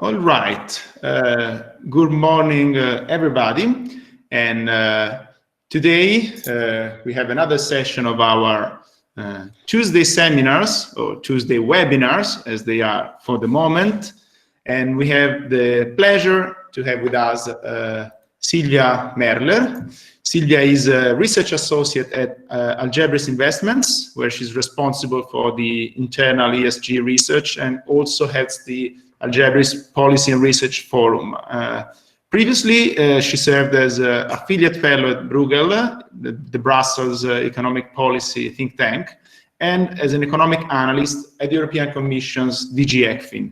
All right. Good morning, everybody. And today we have another session of our Tuesday seminars, or Tuesday webinars, as they are for the moment. And we have the pleasure to have with us Silvia Merler. Silvia is a research associate at Algebris Investments, where she's responsible for the internal ESG research and also heads the Algebris Policy and Research Forum. Previously, she served as an affiliate fellow at Bruegel, the Brussels economic policy think tank, and as an economic analyst at the European Commission's DG ECFIN.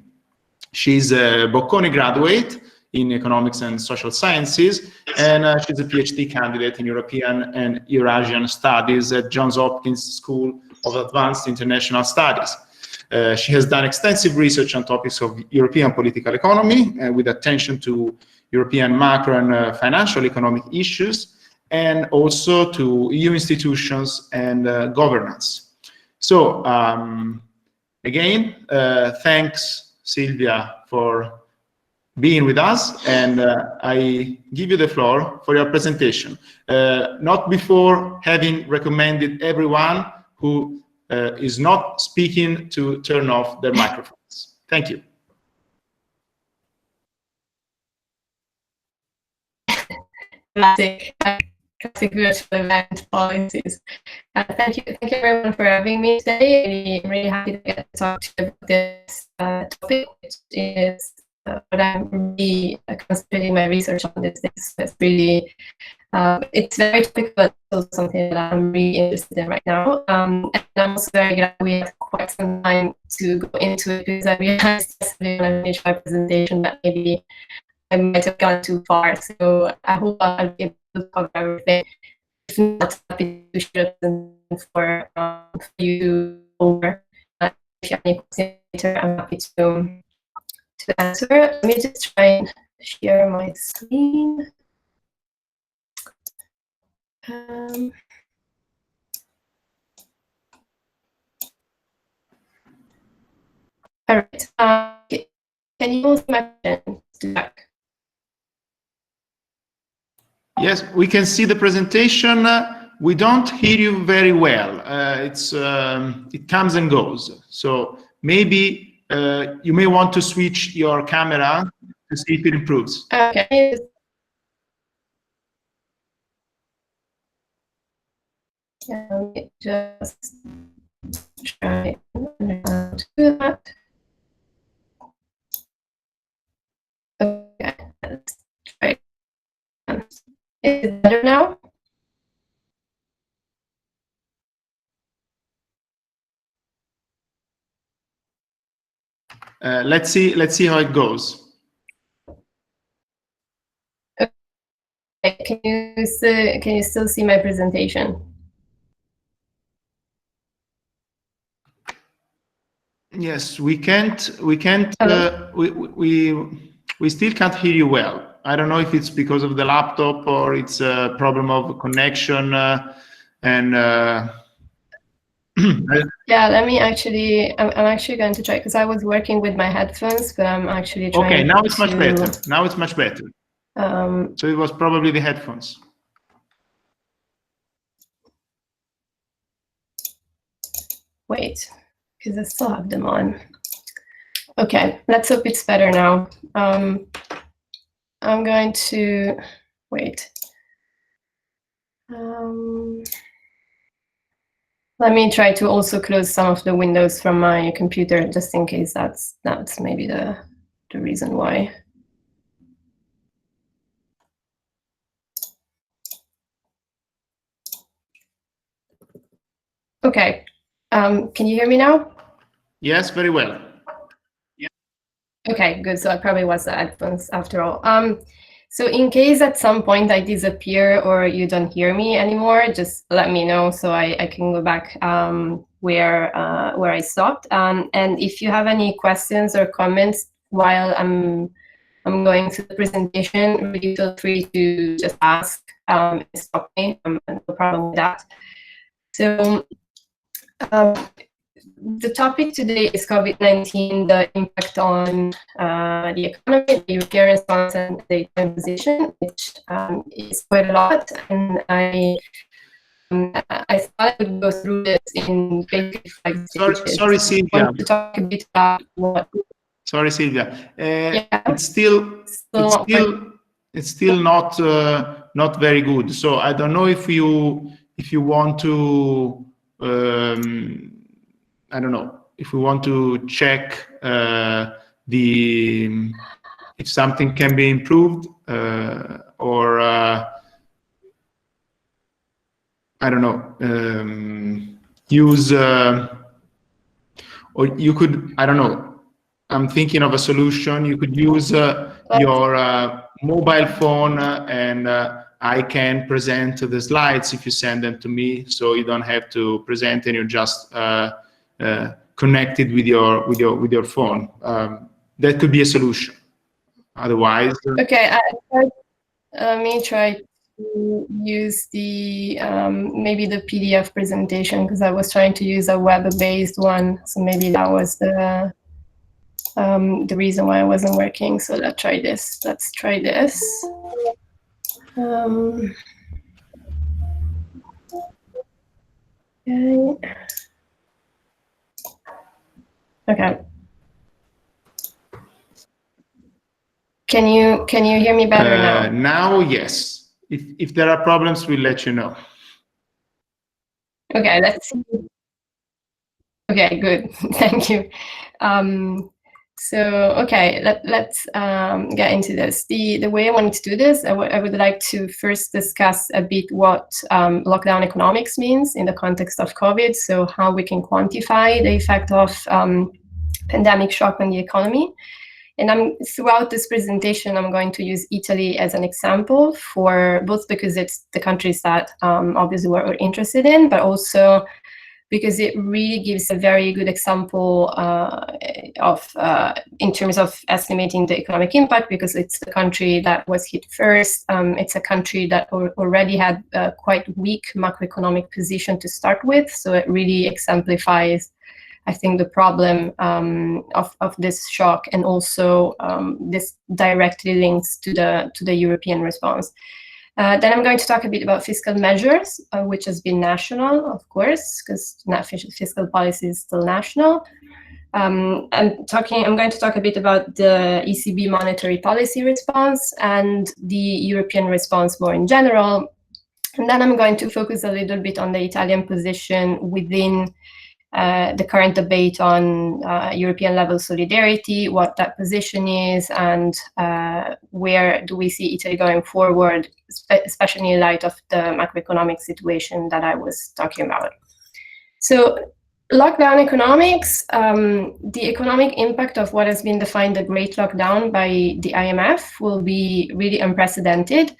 She's a Bocconi graduate in economics and social sciences, and she's a PhD candidate in European and Eurasian studies at Johns Hopkins School of Advanced International Studies. She has done extensive research on topics of European political economy, with attention to European macro and financial economic issues, and also to EU institutions and governance. So, again, thanks, Silvia, for being with us, and I give you the floor for your presentation. Not before having recommended everyone who is not speaking to turn off their microphones. Thank you. Classic virtual event policies. Thank you everyone for having me today. I'm really happy to get to talk to you about this topic, which is what I'm really concentrating my research on these days. It's really, it's very topical, but also something that I'm really interested in right now. And I'm also very glad we have quite some time to go into it, because I realized yesterday when I finished my presentation that maybe I might have gone too far. So I hope I'll be able to cover everything. If not, happy to share it for you over. If you have any questions later, I'm happy to answer. Let me just try and share my screen. All right. Can you hold my question? Yes, we can see the presentation. We don't hear you very well. It comes and goes. So maybe you may want to switch your camera to see if it improves. Okay. Let me just try to do that. Okay, let's try. Is it better now? Let's see how it goes. Okay. Can you still see my presentation? Yes, we can't. We still can't hear you well. I don't know if it's because of the laptop or it's a problem of connection. Yeah, let me actually. I'm actually going to try, because I was working with my headphones, but I'm actually trying. Okay, now it's much better. Now it's much better. So it was probably the headphones. Wait, because I still have them on. Okay, let's hope it's better now. I'm going to wait. Let me try to also close some of the windows from my computer, just in case that's maybe the reason why. Okay, can you hear me now? Yes, very well. Yeah. Okay, good. So I probably was the headphones after all. So in case at some point I disappear or you don't hear me anymore, just let me know so I can go back where I stopped. And if you have any questions or comments while I'm going through the presentation, really feel free to just ask, stop me. No problem with that. So the topic today is COVID-19, the impact on the economy, the European response, and the Italian position, which is quite a lot. And I thought I would go through this in basically 5 stages. Sorry, Silvia. I want to talk a bit about what. Sorry, Silvia. Yeah. It's still not very good. So I don't know if you want to I don't know if we want to check if something can be improved or I don't know, use or you could, I don't know, I'm thinking of a solution. You could use your mobile phone and I can present the slides if you send them to me, so you don't have to present and you're just connected with your phone. That could be a solution. Otherwise, okay. Let me try to use the maybe the PDF presentation, because I was trying to use a web-based one, so maybe that was the reason why it wasn't working. So let's try this. Okay. Can you hear me better now? Now, yes. If there are problems, we'll let you know. Okay, let's see. Okay, good. Thank you. So, okay, let's get into this. The way I wanted to do this, I would like to first discuss a bit what lockdown economics means in the context of COVID, so how we can quantify the effect of pandemic shock on the economy. And throughout this presentation, I'm going to use Italy as an example, for both because it's the countries that obviously we're interested in, but also because it really gives a very good example in terms of estimating the economic impact, because it's the country that was hit first. It's a country that already had a quite weak macroeconomic position to start with, so it really exemplifies, I think, the problem of this shock, and also this directly links to the European response. Then I'm going to talk a bit about fiscal measures, which has been national, of course, because fiscal policy is still national. I'm going to talk a bit about the ECB monetary policy response and the European response more in general. And then I'm going to focus a little bit on the Italian position within the current debate on European level solidarity, what that position is, and where do we see Italy going forward, especially in light of the macroeconomic situation that I was talking about. So, lockdown economics, the economic impact of what has been defined the Great Lockdown by the IMF will be really unprecedented.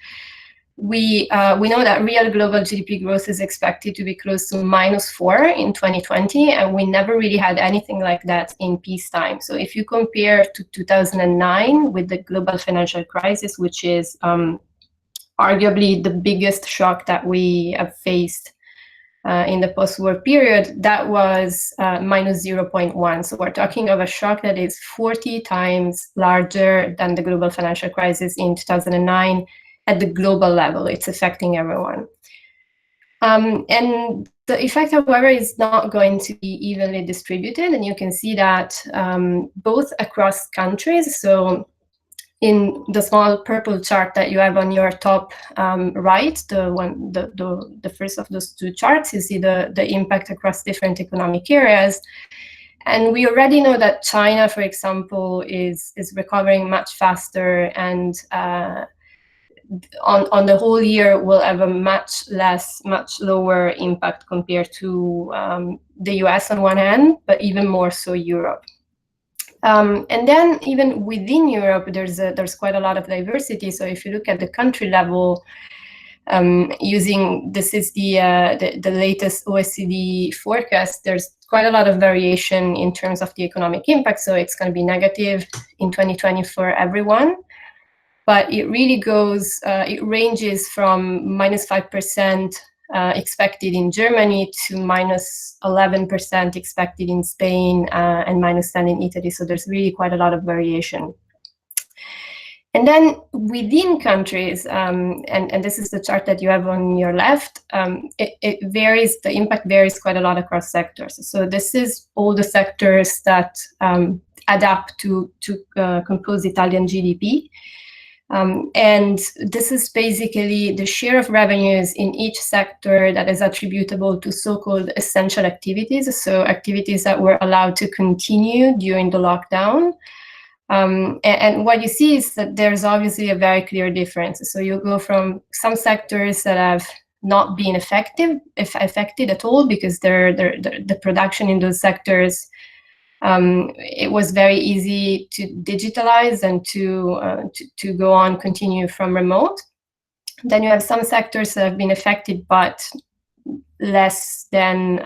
We know that real global GDP growth is expected to be close to -4 in 2020, and we never really had anything like that in peacetime. So if you compare to 2009 with the global financial crisis, which is arguably the biggest shock that we have faced in the post-war period, that was -0.1. So we're talking of a shock that is 40 times larger than the global financial crisis in 2009. At the global level, it's affecting everyone. And the effect, however, is not going to be evenly distributed, and you can see that both across countries. So in the small purple chart that you have on your top right, the first of those two charts, you see the impact across different economic areas. And we already know that China, for example, is recovering much faster, and on the whole year will have a much lower impact compared to the US on one hand, but even more so Europe. And then even within Europe, there's quite a lot of diversity. So if you look at the country level, this is the latest OECD forecast, there's quite a lot of variation in terms of the economic impact. So it's going to be negative in 2020 for everyone. But it really goes, it ranges from -5% expected in Germany to -11% expected in Spain and -10% in Italy. So there's really quite a lot of variation. And then within countries, and this is the chart that you have on your left, it varies, the impact varies quite a lot across sectors. So this is all the sectors that add up to compose Italian GDP. And this is basically the share of revenues in each sector that is attributable to so-called essential activities, so activities that were allowed to continue during the lockdown. And what you see is that there's obviously a very clear difference. So you go from some sectors that have not been affected at all because the production in those sectors, it was very easy to digitalize and to go on, continue from remote. Then you have some sectors that have been affected, but less than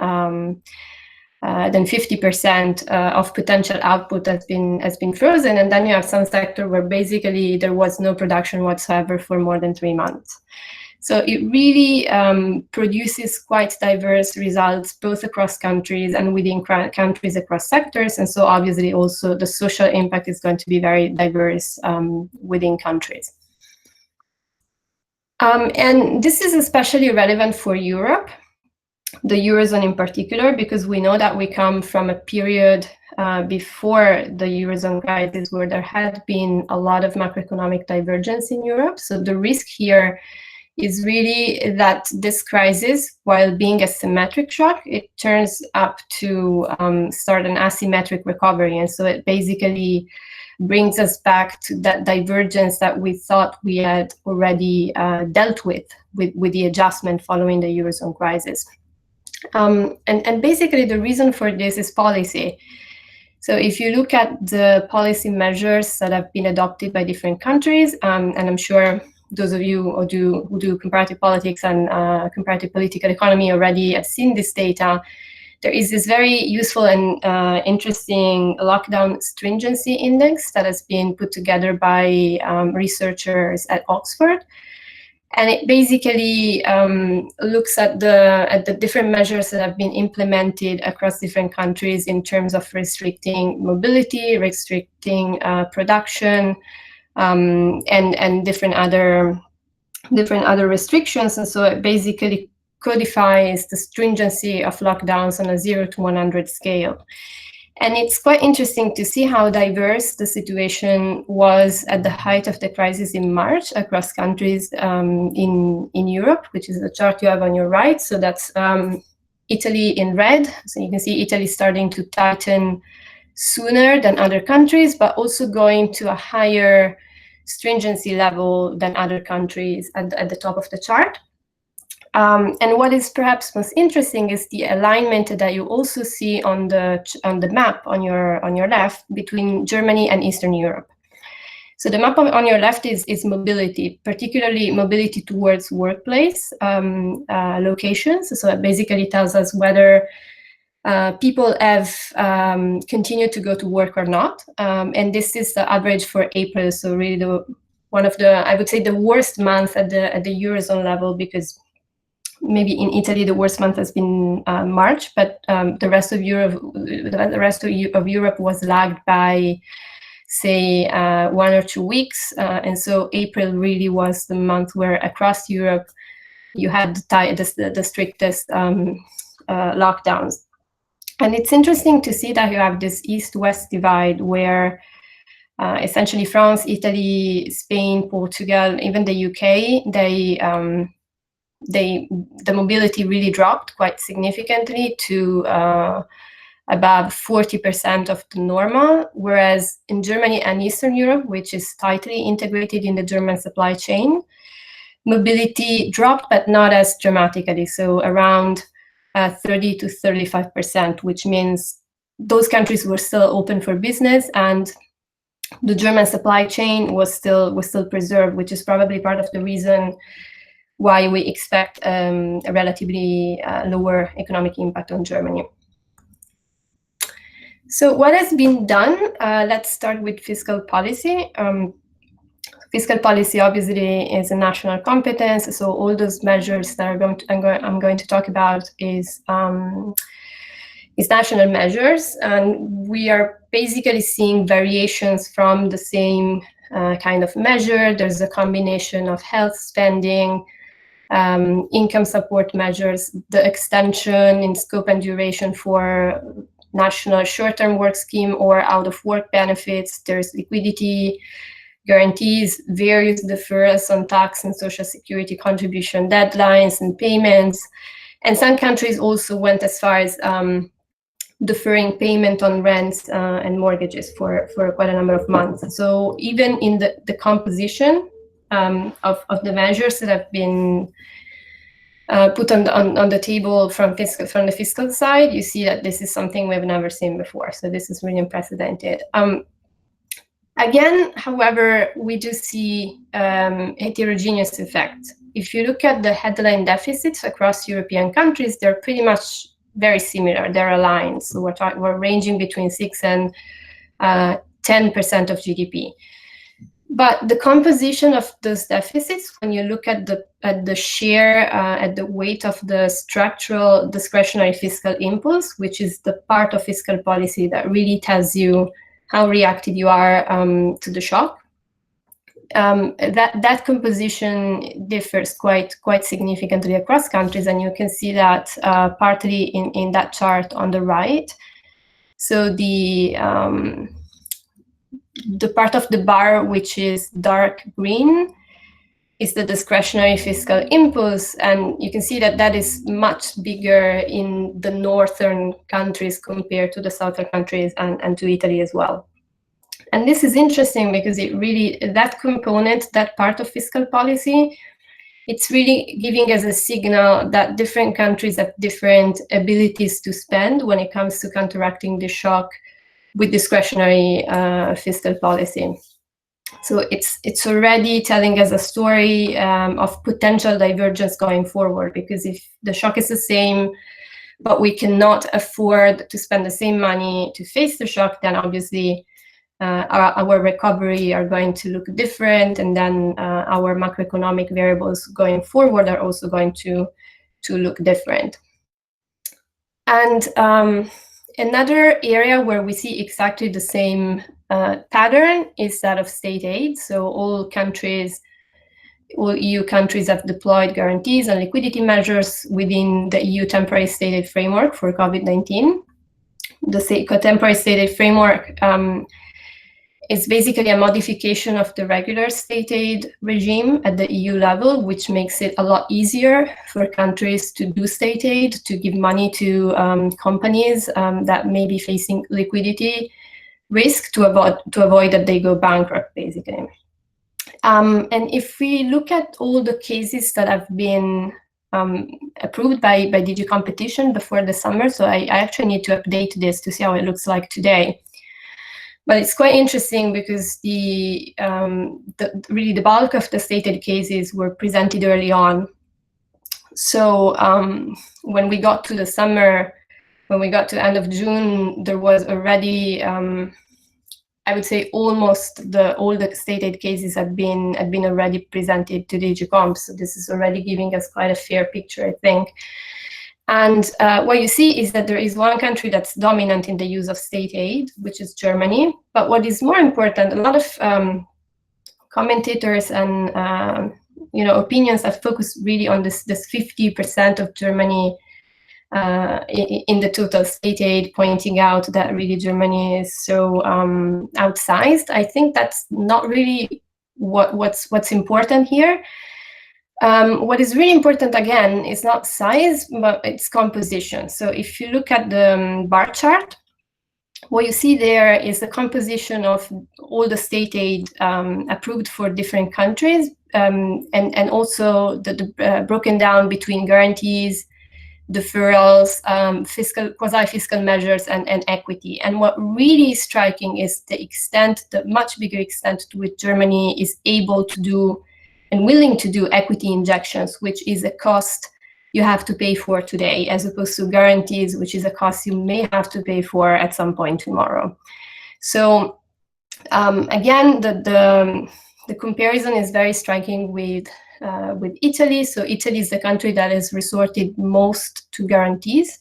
50% of potential output has been frozen, and then you have some sector where basically there was no production whatsoever for more than 3 months. So it really produces quite diverse results both across countries and within countries across sectors, and so obviously also the social impact is going to be very diverse within countries. And this is especially relevant for Europe, the Eurozone in particular, because we know that we come from a period before the Eurozone crisis where there had been a lot of macroeconomic divergence in Europe. So the risk here is really that this crisis, while being a symmetric shock, it turns up to start an asymmetric recovery. And so it basically brings us back to that divergence that we thought we had already dealt with the adjustment following the Eurozone crisis. And basically the reason for this is policy. So if you look at the policy measures that have been adopted by different countries, and I'm sure those of you who do comparative politics and comparative political economy already have seen this data, there is this very useful and interesting lockdown stringency index that has been put together by researchers at Oxford. And it basically looks at the different measures that have been implemented across different countries in terms of restricting mobility, restricting production, and different other restrictions. And so it basically codifies the stringency of lockdowns on a 0 to 100 scale. And it's quite interesting to see how diverse the situation was at the height of the crisis in March across countries in Europe, which is the chart you have on your right. So that's Italy in red. So you can see Italy starting to tighten sooner than other countries, but also going to a higher stringency level than other countries at the top of the chart. And what is perhaps most interesting is the alignment that you also see on the map on your left between Germany and Eastern Europe. So the map on your left is mobility, particularly mobility towards workplace locations. So it basically tells us whether people have continued to go to work or not. And this is the average for April. So really one of the, I would say, the worst month at the Eurozone level, because maybe in Italy the worst month has been March, but the rest of Europe was lagged by, say, 1 or 2 weeks, and so April really was the month where across Europe you had the strictest lockdowns. And it's interesting to see that you have this East-West divide where essentially France, Italy, Spain, Portugal, even the UK, the mobility really dropped quite significantly to above 40% of the normal, whereas in Germany and Eastern Europe, which is tightly integrated in the German supply chain, mobility dropped, but not as dramatically, so around 30 to 35%, which means those countries were still open for business and the German supply chain was still preserved, which is probably part of the reason why we expect a relatively lower economic impact on Germany. So what has been done? Let's start with fiscal policy. Fiscal policy obviously is a national competence, so all those measures that I'm going to talk about is national measures, and we are basically seeing variations from the same kind of measure. There's a combination of health spending, income support measures, the extension in scope and duration for national short-term work scheme or out-of-work benefits. There's liquidity guarantees, various deferrals on tax and social security contribution deadlines and payments. And some countries also went as far as deferring payment on rents and mortgages for quite a number of months. So even in the composition of the measures that have been put on the table from the fiscal side, you see that this is something we've never seen before. So this is really unprecedented. Again, however, we do see heterogeneous effects. If you look at the headline deficits across European countries, they're pretty much very similar. They're aligned. So we're ranging between 6 and 10% of GDP. But the composition of those deficits, when you look at the share, at the weight of the structural discretionary fiscal impulse, which is the part of fiscal policy that really tells you how reactive you are to the shock, that composition differs quite significantly across countries, and you can see that partly in that chart on the right. So the part of the bar which is dark green is the discretionary fiscal impulse, and you can see that that is much bigger in the northern countries compared to the southern countries and to Italy as well. And this is interesting because it really, that component, that part of fiscal policy, it's really giving us a signal that different countries have different abilities to spend when it comes to counteracting the shock with discretionary fiscal policy. So it's already telling us a story of potential divergence going forward, because if the shock is the same, but we cannot afford to spend the same money to face the shock, then obviously our recovery are going to look different, and then our macroeconomic variables going forward are also going to look different. And another area where we see exactly the same pattern is that of state aid. So all EU countries have deployed guarantees and liquidity measures within the EU temporary state aid framework for COVID-19. The temporary state aid framework is basically a modification of the regular state aid regime at the EU level, which makes it a lot easier for countries to do state aid, to give money to companies that may be facing liquidity risk to avoid that they go bankrupt, basically. And if we look at all the cases that have been approved by DG Competition before the summer, so I actually need to update this to see how it looks like today. But it's quite interesting because really the bulk of the state aid cases were presented early on. So when we got to the summer, when we got to end of June, there was already, I would say, almost all the state aid cases had been already presented to DG Comp. So this is already giving us quite a fair picture, I think. And what you see is that there is one country that's dominant in the use of state aid, which is Germany. But what is more important, a lot of commentators and opinions have focused really on this 50% of Germany in the total state aid, pointing out that really Germany is so outsized. I think that's not really what's important here. What is really important, again, is not size, but it's composition. So if you look at the bar chart, what you see there is the composition of all the state aid approved for different countries, and also the broken down between guarantees, deferrals, quasi-fiscal measures, and equity. And what really is striking is the much bigger extent to which Germany is able to do and willing to do equity injections, which is a cost you have to pay for today, as opposed to guarantees, which is a cost you may have to pay for at some point tomorrow. So again, the the comparison is very striking with Italy. So Italy is the country that has resorted most to guarantees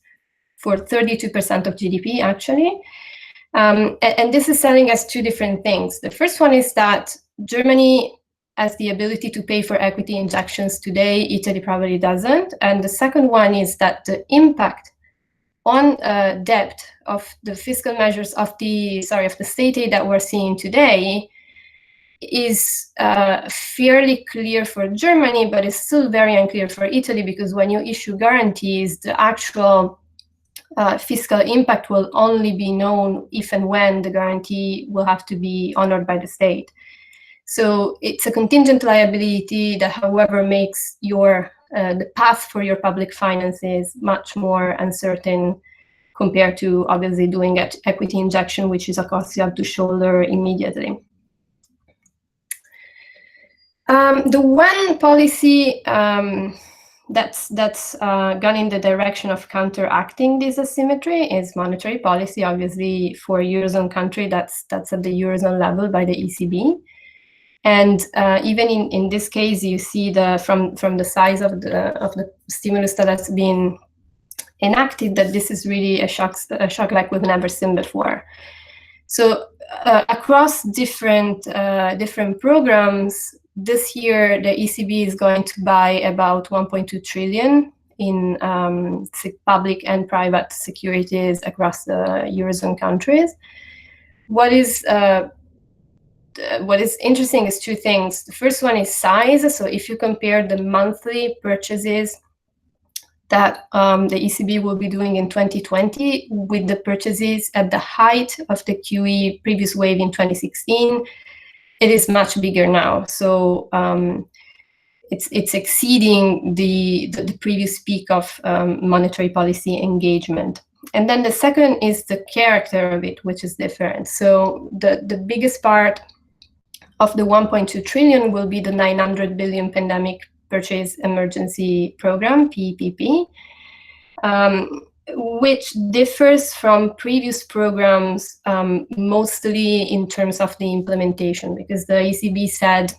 for 32% of GDP, actually. And this is telling us two different things. The first one is that Germany has the ability to pay for equity injections today. Italy probably doesn't. And the second one is that the impact on debt of the fiscal measures of the state aid that we're seeing today is fairly clear for Germany, but it's still very unclear for Italy, because when you issue guarantees, the actual fiscal impact will only be known if and when the guarantee will have to be honored by the state. So it's a contingent liability that, however, makes your the path for your public finances much more uncertain compared to obviously doing equity injection, which is a cost you have to shoulder immediately. The one policy that's gone in the direction of counteracting this asymmetry is monetary policy. Obviously, for a Eurozone country, that's at the Eurozone level by the ECB. And even in this case, you see from the size of the stimulus that has been enacted that this is really a shock like we've never seen before. So across different programs, this year the ECB is going to buy about 1.2 trillion in public and private securities across the Eurozone countries. What is interesting is two things. The first one is size. So if you compare the monthly purchases that the ECB will be doing in 2020 with the purchases at the height of the QE previous wave in 2016, it is much bigger now. So it's exceeding the previous peak of monetary policy engagement. And then the second is the character of it, which is different. So the biggest part of the 1.2 trillion will be the 900 billion pandemic purchase emergency program, PPP, which differs from previous programs mostly in terms of the implementation, because the ECB said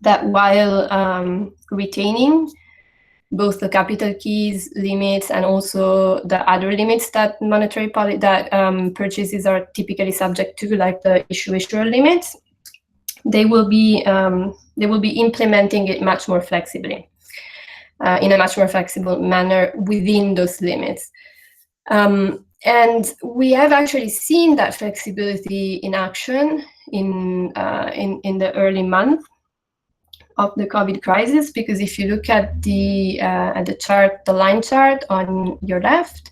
that while retaining both the capital keys limits and also the other limits that monetary policy purchases are typically subject to, like the issuer limits, they will be implementing it much more flexibly, in a much more flexible manner within those limits. And we have actually seen that flexibility in action in the early month of the COVID crisis, because if you look at the chart, the line chart on your left,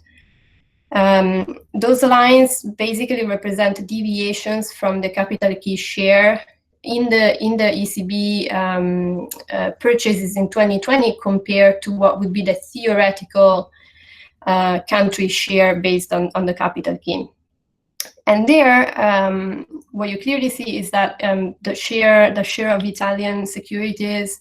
those lines basically represent deviations from the capital key share in the ECB purchases in 2020 compared to what would be the theoretical country share based on the capital key. And there, what you clearly see is that the share of Italian securities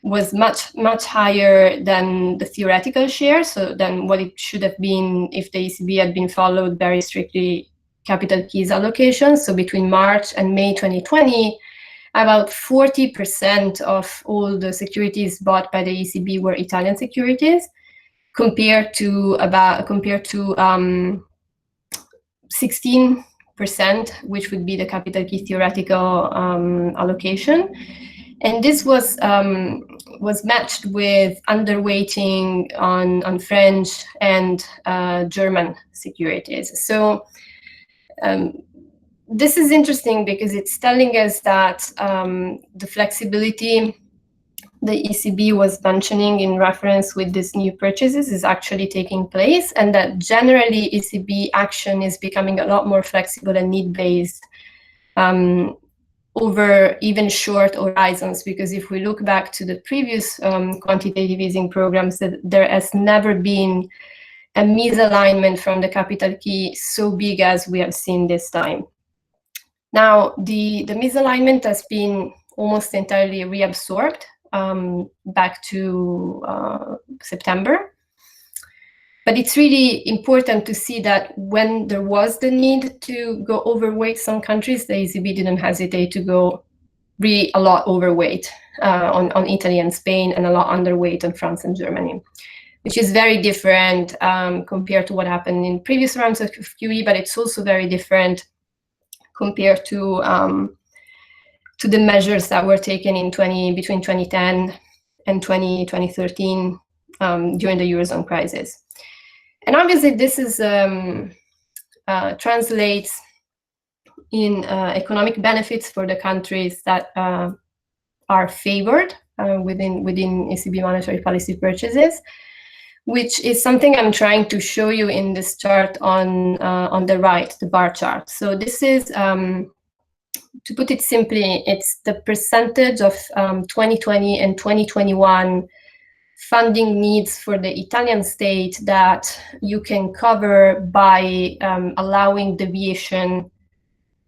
was much higher than the theoretical share, so than what it should have been if the ECB had been followed very strictly capital keys allocation. So between March and May 2020, about 40% of all the securities bought by the ECB were Italian securities, compared to 16%, which would be the capital key theoretical allocation. And this was matched with underweighting on French and German securities. So this is interesting because it's telling us that the flexibility the ECB was mentioning in reference with these new purchases is actually taking place, and that generally ECB action is becoming a lot more flexible and need-based over even short horizons. Because if we look back to the previous quantitative easing programs, there has never been a misalignment from the capital key so big as we have seen this time. Now, the misalignment has been almost entirely reabsorbed back to September. But it's really important to see that when there was the need to go overweight some countries, the ECB didn't hesitate to go really a lot overweight on Italy and Spain, and a lot underweight on France and Germany, which is very different compared to what happened in previous rounds of QE, but it's also very different compared to the measures that were taken in between 2010 and 2013 during the Eurozone crisis. And obviously this is translates in economic benefits for the countries that are favored within ECB monetary policy purchases, which is something I'm trying to show you in this chart on the right, the bar chart. So this is, to put it simply, it's the percentage of 2020 and 2021 funding needs for the Italian state that you can cover by allowing deviation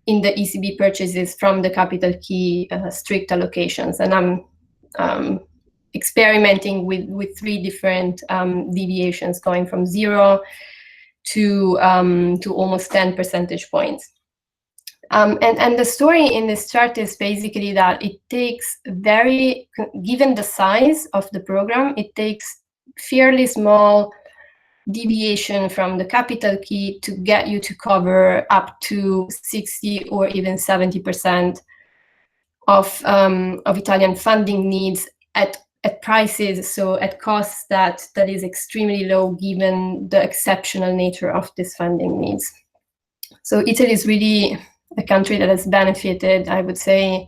in the ECB purchases from the capital key strict allocations. And I'm experimenting with 3 different deviations, going from 0 to almost 10 percentage points. And the story in this chart is basically that it takes given the size of the program, it takes fairly small deviation from the capital key to get you to cover up to 60 or even 70% of Italian funding needs at prices, so at costs that is extremely low given the exceptional nature of this funding needs. So Italy is really a country that has benefited, I would say,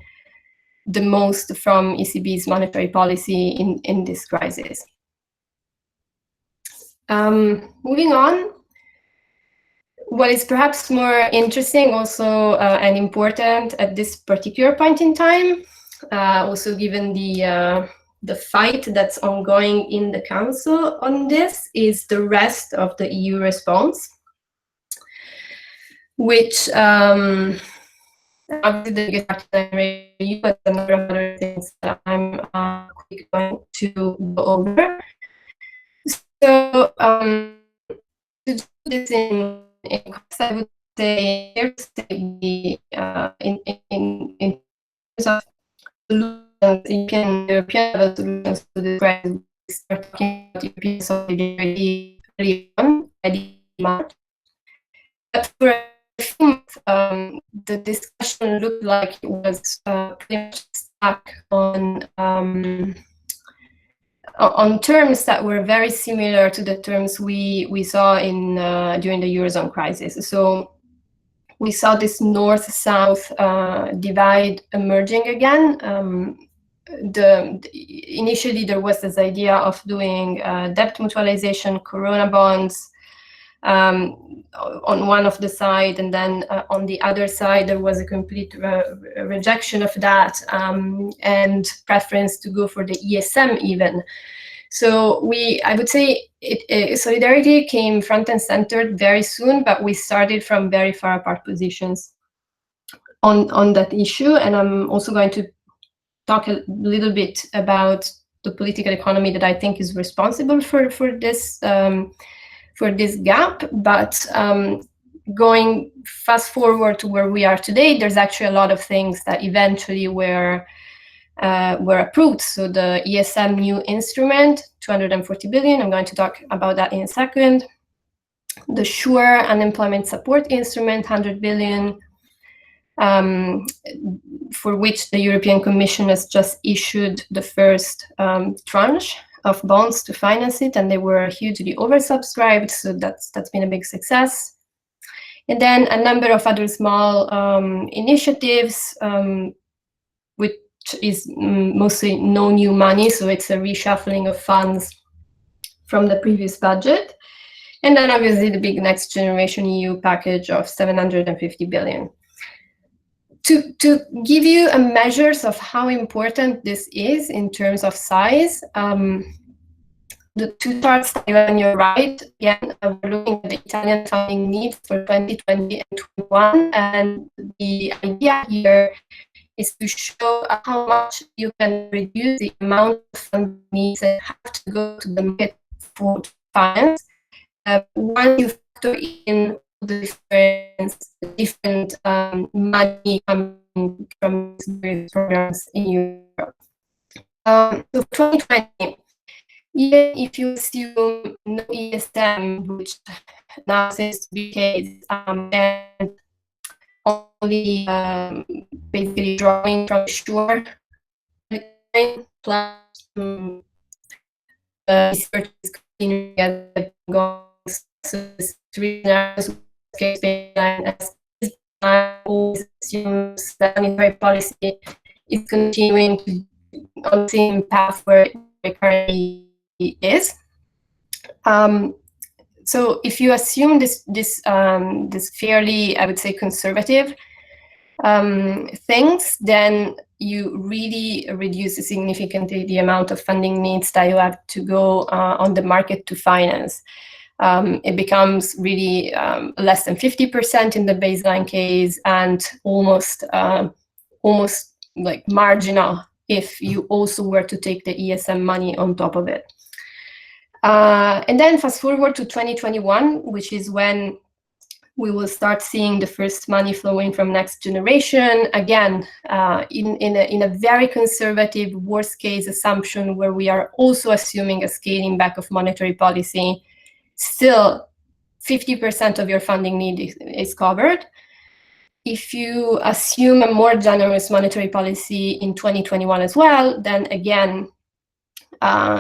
the most from ECB's monetary policy in this crisis. Moving on, what is perhaps more interesting also and important at this particular point in time, also given the fight that's ongoing in the Council on this, is the rest of the EU response, which obviously the biggest factor in EU, but a number of other things that I'm quickly going to go over. So to do this in context, I would say in terms of solutions, European level solutions to this crisis, we start talking about European solidarity early on, already in March. But for a few months, the discussion looked like it was pretty much stuck on terms that were very similar to the terms we saw during the Eurozone crisis. So we saw this north-south divide emerging again. Initially there was this idea of doing debt mutualization, Corona bonds, on one of the side, and then on the other side there was a complete rejection of that and preference to go for the ESM even. So I would say solidarity came front and center very soon, but we started from very far apart positions on that issue. And I'm also going to talk a little bit about the political economy that I think is responsible for this gap. But going fast forward to where we are today, there's actually a lot of things that eventually were approved. So the ESM new instrument, 240 billion, I'm going to talk about that in a second. The SURE unemployment support instrument, 100 billion, for which the European Commission has just issued the first tranche of bonds to finance it, and they were hugely oversubscribed, so that's been a big success. And then a number of other small initiatives, which is mostly no new money, so it's a reshuffling of funds from the previous budget. And then obviously the big Next Generation EU package of 750 billion. To give you a measures of how important this is in terms of size, the 2 charts on your right, again, we're looking at the Italian funding needs for 2020 and 2021, and the idea here is to show how much you can reduce the amount of funding needs that have to go to the market for finance. Once you factor in the different money coming from various programs in Europe. So for 2020, even if you assume no ESM, which now seems to be the case, and only basically drawing from shore plus research is continuing as going. So this always assumes that monetary policy is continuing to on the same path where it currently is. So if you assume this fairly, I would say, conservative things, then you really reduce significantly the amount of funding needs that you have to go on the market to finance. It becomes really less than 50% in the baseline case, and almost like marginal if you also were to take the ESM money on top of it. And then fast forward to 2021, which is when we will start seeing the first money flowing from Next Generation, again, in a very conservative worst case assumption where we are also assuming a scaling back of monetary policy. Still, 50% of your funding need is covered. If you assume a more generous monetary policy in 2021 as well, then again,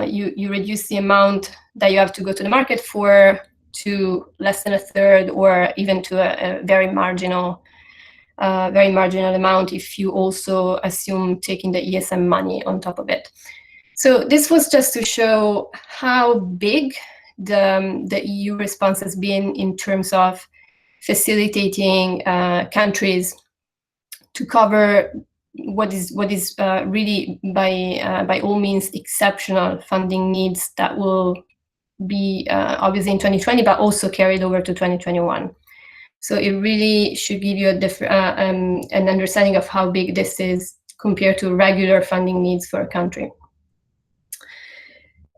you reduce the amount that you have to go to the market for to less than a third, or even to a very marginal amount if you also assume taking the ESM money on top of it. So this was just to show how big the EU response has been in terms of facilitating countries to cover what is really by all means exceptional funding needs that will be obviously in 2020, but also carried over to 2021. So it really should give you an understanding of how big this is compared to regular funding needs for a country.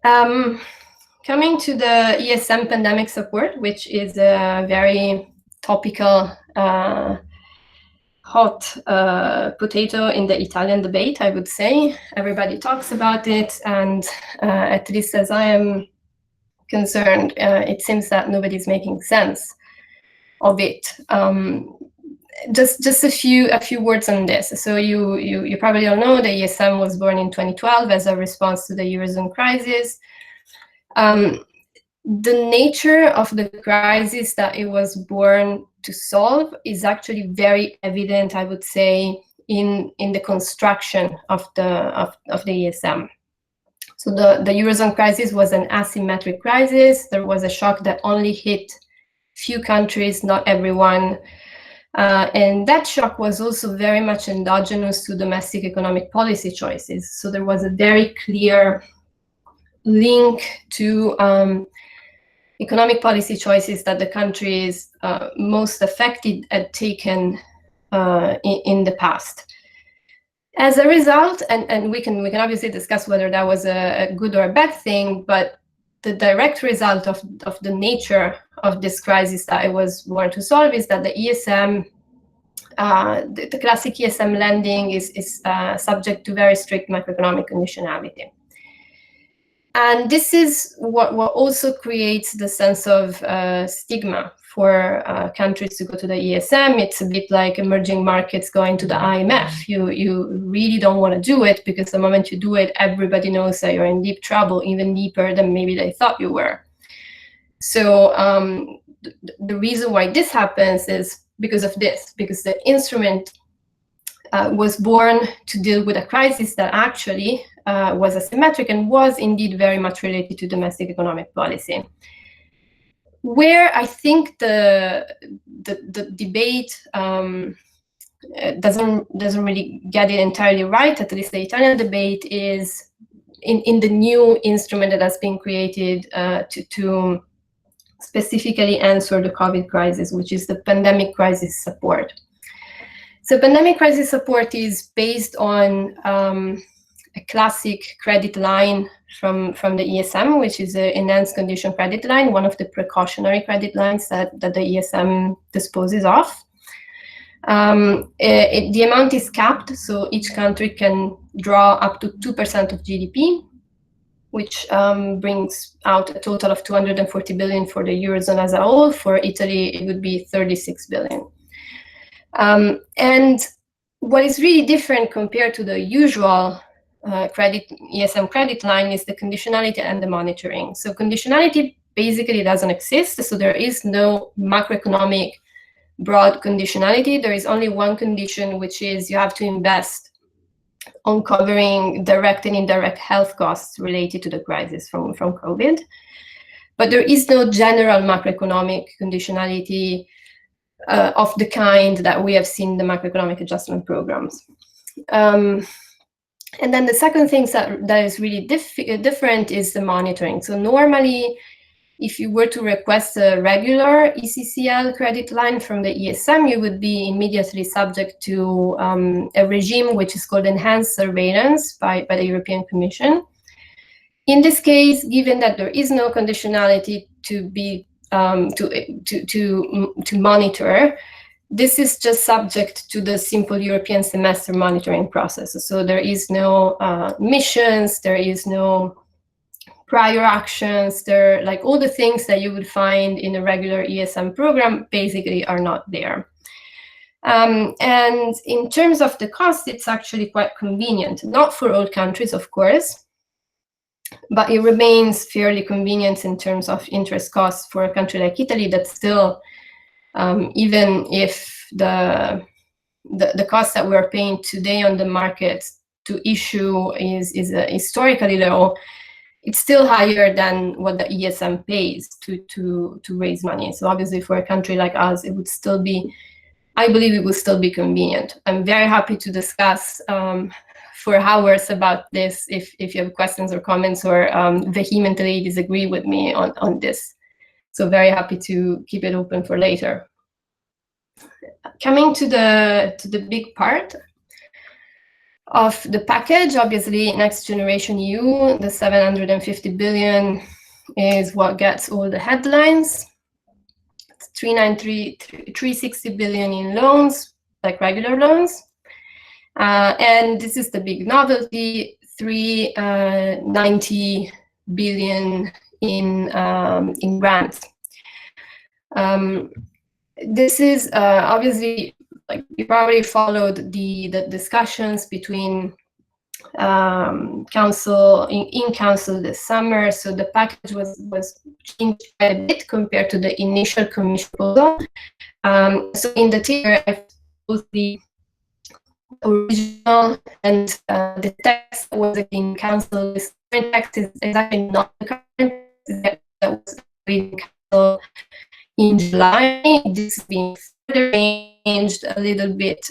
Coming to the ESM pandemic support, which is a very topical, hot potato in the Italian debate, I would say. Everybody talks about it, and at least as I am concerned, it seems that nobody's making sense of it. Just a few words on this. So you probably all know the ESM was born in 2012 as a response to the Eurozone crisis. The nature of the crisis that it was born to solve is actually very evident, I would say, in the construction of the ESM. So the Eurozone crisis was an asymmetric crisis. There was a shock that only hit few countries, not everyone. And that shock was also very much endogenous to domestic economic policy choices. So there was a very clear link to economic policy choices that the countries most affected had taken in the past. As a result, and we can obviously discuss whether that was a good or a bad thing, but the direct result of the nature of this crisis that it was born to solve is that the ESM, the classic ESM lending is subject to very strict macroeconomic conditionality. And this is what also creates the sense of stigma for countries to go to the ESM. It's a bit like emerging markets going to the IMF. You really don't want to do it, because the moment you do it, everybody knows that you're in deep trouble, even deeper than maybe they thought you were. So the reason why this happens is because of this, because the instrument was born to deal with a crisis that actually was asymmetric and was indeed very much related to domestic economic policy. Where I think the debate doesn't really get it entirely right, at least the Italian debate, is in the new instrument that has been created to specifically answer the COVID crisis, which is the pandemic crisis support. So pandemic crisis support is based on a classic credit line from the ESM, which is an enhanced condition credit line, one of the precautionary credit lines that the ESM disposes of. The amount is capped, so each country can draw up to 2% of GDP, which brings out a total of 240 billion for the Eurozone as a whole. For Italy, it would be 36 billion. And what is really different compared to the usual ESM credit line is the conditionality and the monitoring. So conditionality basically doesn't exist. So there is no macroeconomic broad conditionality. There is only one condition, which is you have to invest on covering direct and indirect health costs related to the crisis from COVID. But there is no general macroeconomic conditionality of the kind that we have seen in the macroeconomic adjustment programs. And then the second thing that is really different is the monitoring. So normally, if you were to request a regular ECCL credit line from the ESM, you would be immediately subject to a regime which is called enhanced surveillance by the European Commission. In this case, given that there is no conditionality to be to monitor, this is just subject to the simple European semester monitoring process. So there is no missions, there is no prior actions, like all the things that you would find in a regular ESM program basically are not there. And in terms of the cost, it's actually quite convenient, not for all countries, of course, but it remains fairly convenient in terms of interest costs for a country like Italy that still, even if the cost that we're paying today on the market to issue is historically low, it's still higher than what the ESM pays to raise money. So obviously for a country like us, it would still be, I believe it would still be convenient. I'm very happy to discuss for hours about this if you have questions or comments or vehemently disagree with me on this. So very happy to keep it open for later. Coming to the big part of the package, obviously Next Generation EU, the 750 billion is what gets all the headlines. It's 360 billion in loans, like regular loans. And this is the big novelty, 390 billion in grants. This is obviously, like, you probably followed the discussions between council in council this summer. So the package was changed quite a bit compared to the initial commission proposal. So in the tier, I both the original and the text that was in council. This current text is actually not the current text that was in council in July. This is being further changed a little bit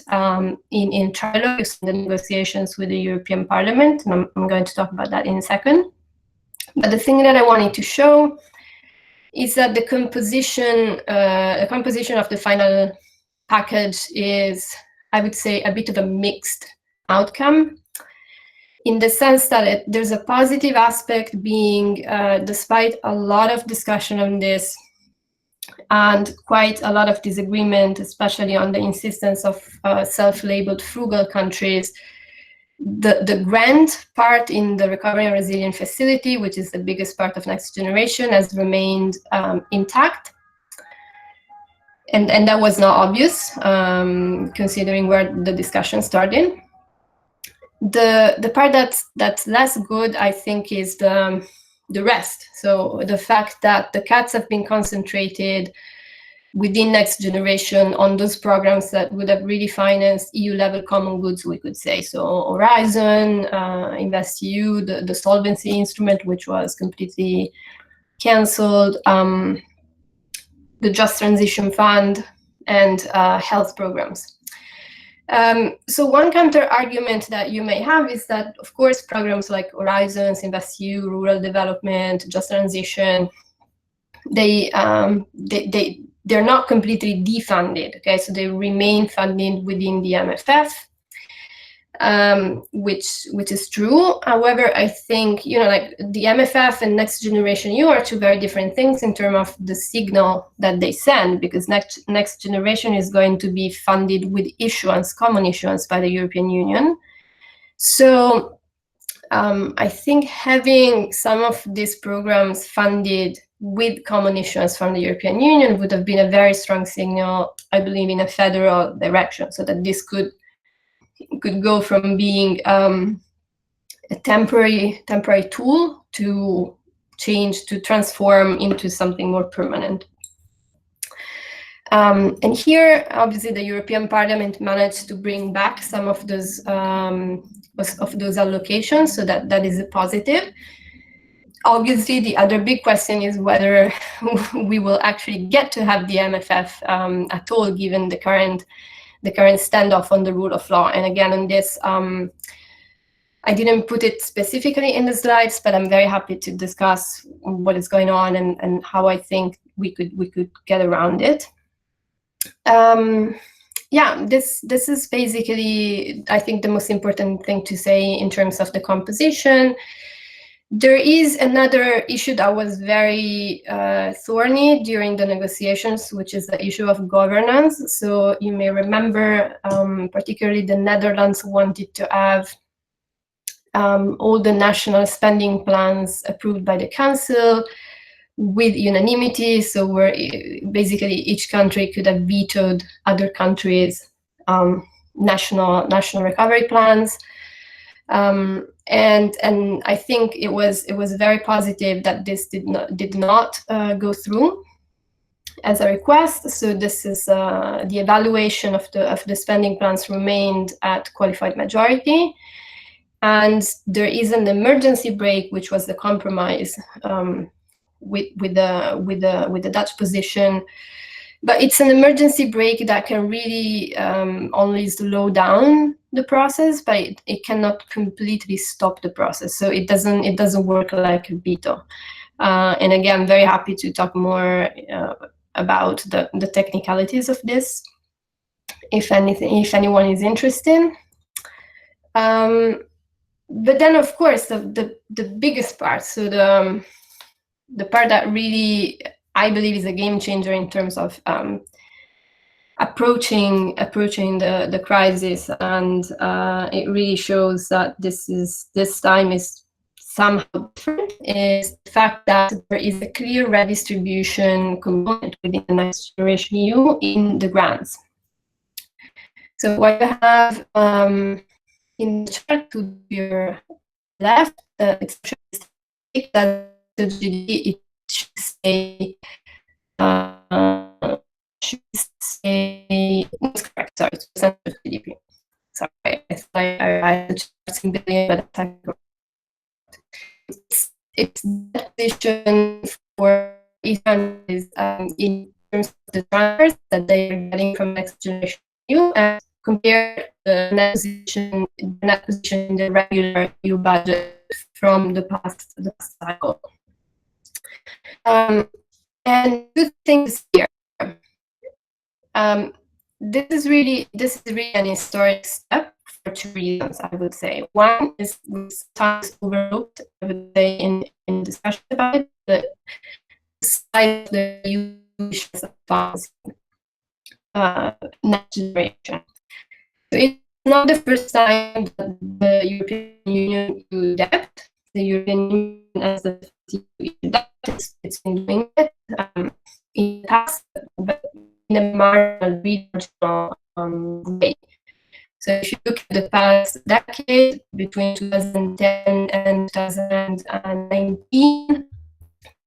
in trilogues, in the negotiations with the European Parliament, and I'm going to talk about that in a second. But the thing that I wanted to show is that the composition of the final package is, I would say, a bit of a mixed outcome, in the sense that there's a positive aspect being, despite a lot of discussion on this and quite a lot of disagreement, especially on the insistence of self-labeled frugal countries, the grant part in the Recovery and Resilience Facility, which is the biggest part of Next Generation, has remained intact. And that was not obvious, considering where the discussion started. The part that's less good, I think, is the rest. So the fact that the cuts have been concentrated within Next Generation on those programs that would have really financed EU-level common goods, we could say. So Horizon, InvestEU, the solvency instrument, which was completely cancelled, the Just Transition Fund, and health programs. So one counter argument that you may have is that, of course, programs like Horizons, InvestEU, Rural Development, Just Transition, they're not completely defunded. Okay, so they remain funded within the MFF. which is true. However, I think, you know, like the MFF and Next Generation EU are two very different things in terms of the signal that they send, because Next Generation is going to be funded with issuance, common issuance by the European Union. So I think having some of these programs funded with common issuance from the European Union would have been a very strong signal, I believe, in a federal direction, so that this could go from being a temporary tool to transform into something more permanent. And here, obviously, the European Parliament managed to bring back some of those allocations, so that is a positive. Obviously, the other big question is whether we will actually get to have the MFF at all, given the current standoff on the rule of law. And again, on this, I didn't put it specifically in the slides, but I'm very happy to discuss what is going on and how I think we could get around it. Yeah, this is basically, I think, the most important thing to say in terms of the composition. There is another issue that was very thorny during the negotiations, which is the issue of governance. So you may remember, particularly the Netherlands wanted to have all the national spending plans approved by the Council with unanimity. So where basically each country could have vetoed other countries' national recovery plans. And I think it was very positive that this did not go through as a request. So this is the evaluation of the spending plans remained at qualified majority, and there is an emergency break, which was the compromise with the Dutch position. But it's an emergency break that can really only slow down the process, but it cannot completely stop the process. So it doesn't work like a veto. And again, I'm very happy to talk more about the technicalities of this, if anyone is interested. But then, of course, the biggest part, so the part that really, I believe, is a game changer in terms of approaching the crisis, and it really shows that this time is somehow different, is the fact that there is a clear redistribution component within the Next Generation EU in the grants. So what you have in the chart to your left, the expression is that the GDP, it should say that's correct, sorry, it's percent of GDP. Sorry, I had the charts in billion, but it's that position for each country in terms of the transfers that they are getting from Next Generation EU, and compare the net position in the regular EU budget from the past cycle. And two things here. This is really an historic step for two reasons, I would say. One is sometimes overlooked, I would say, in discussion about it, the size of the use of funds, Next Generation. So it's not the first time that the European Union used debt. The European Union as the debt, it's been doing it in the past, but in a marginal regional way. So if you look at the past decade, between 2010 and 2019,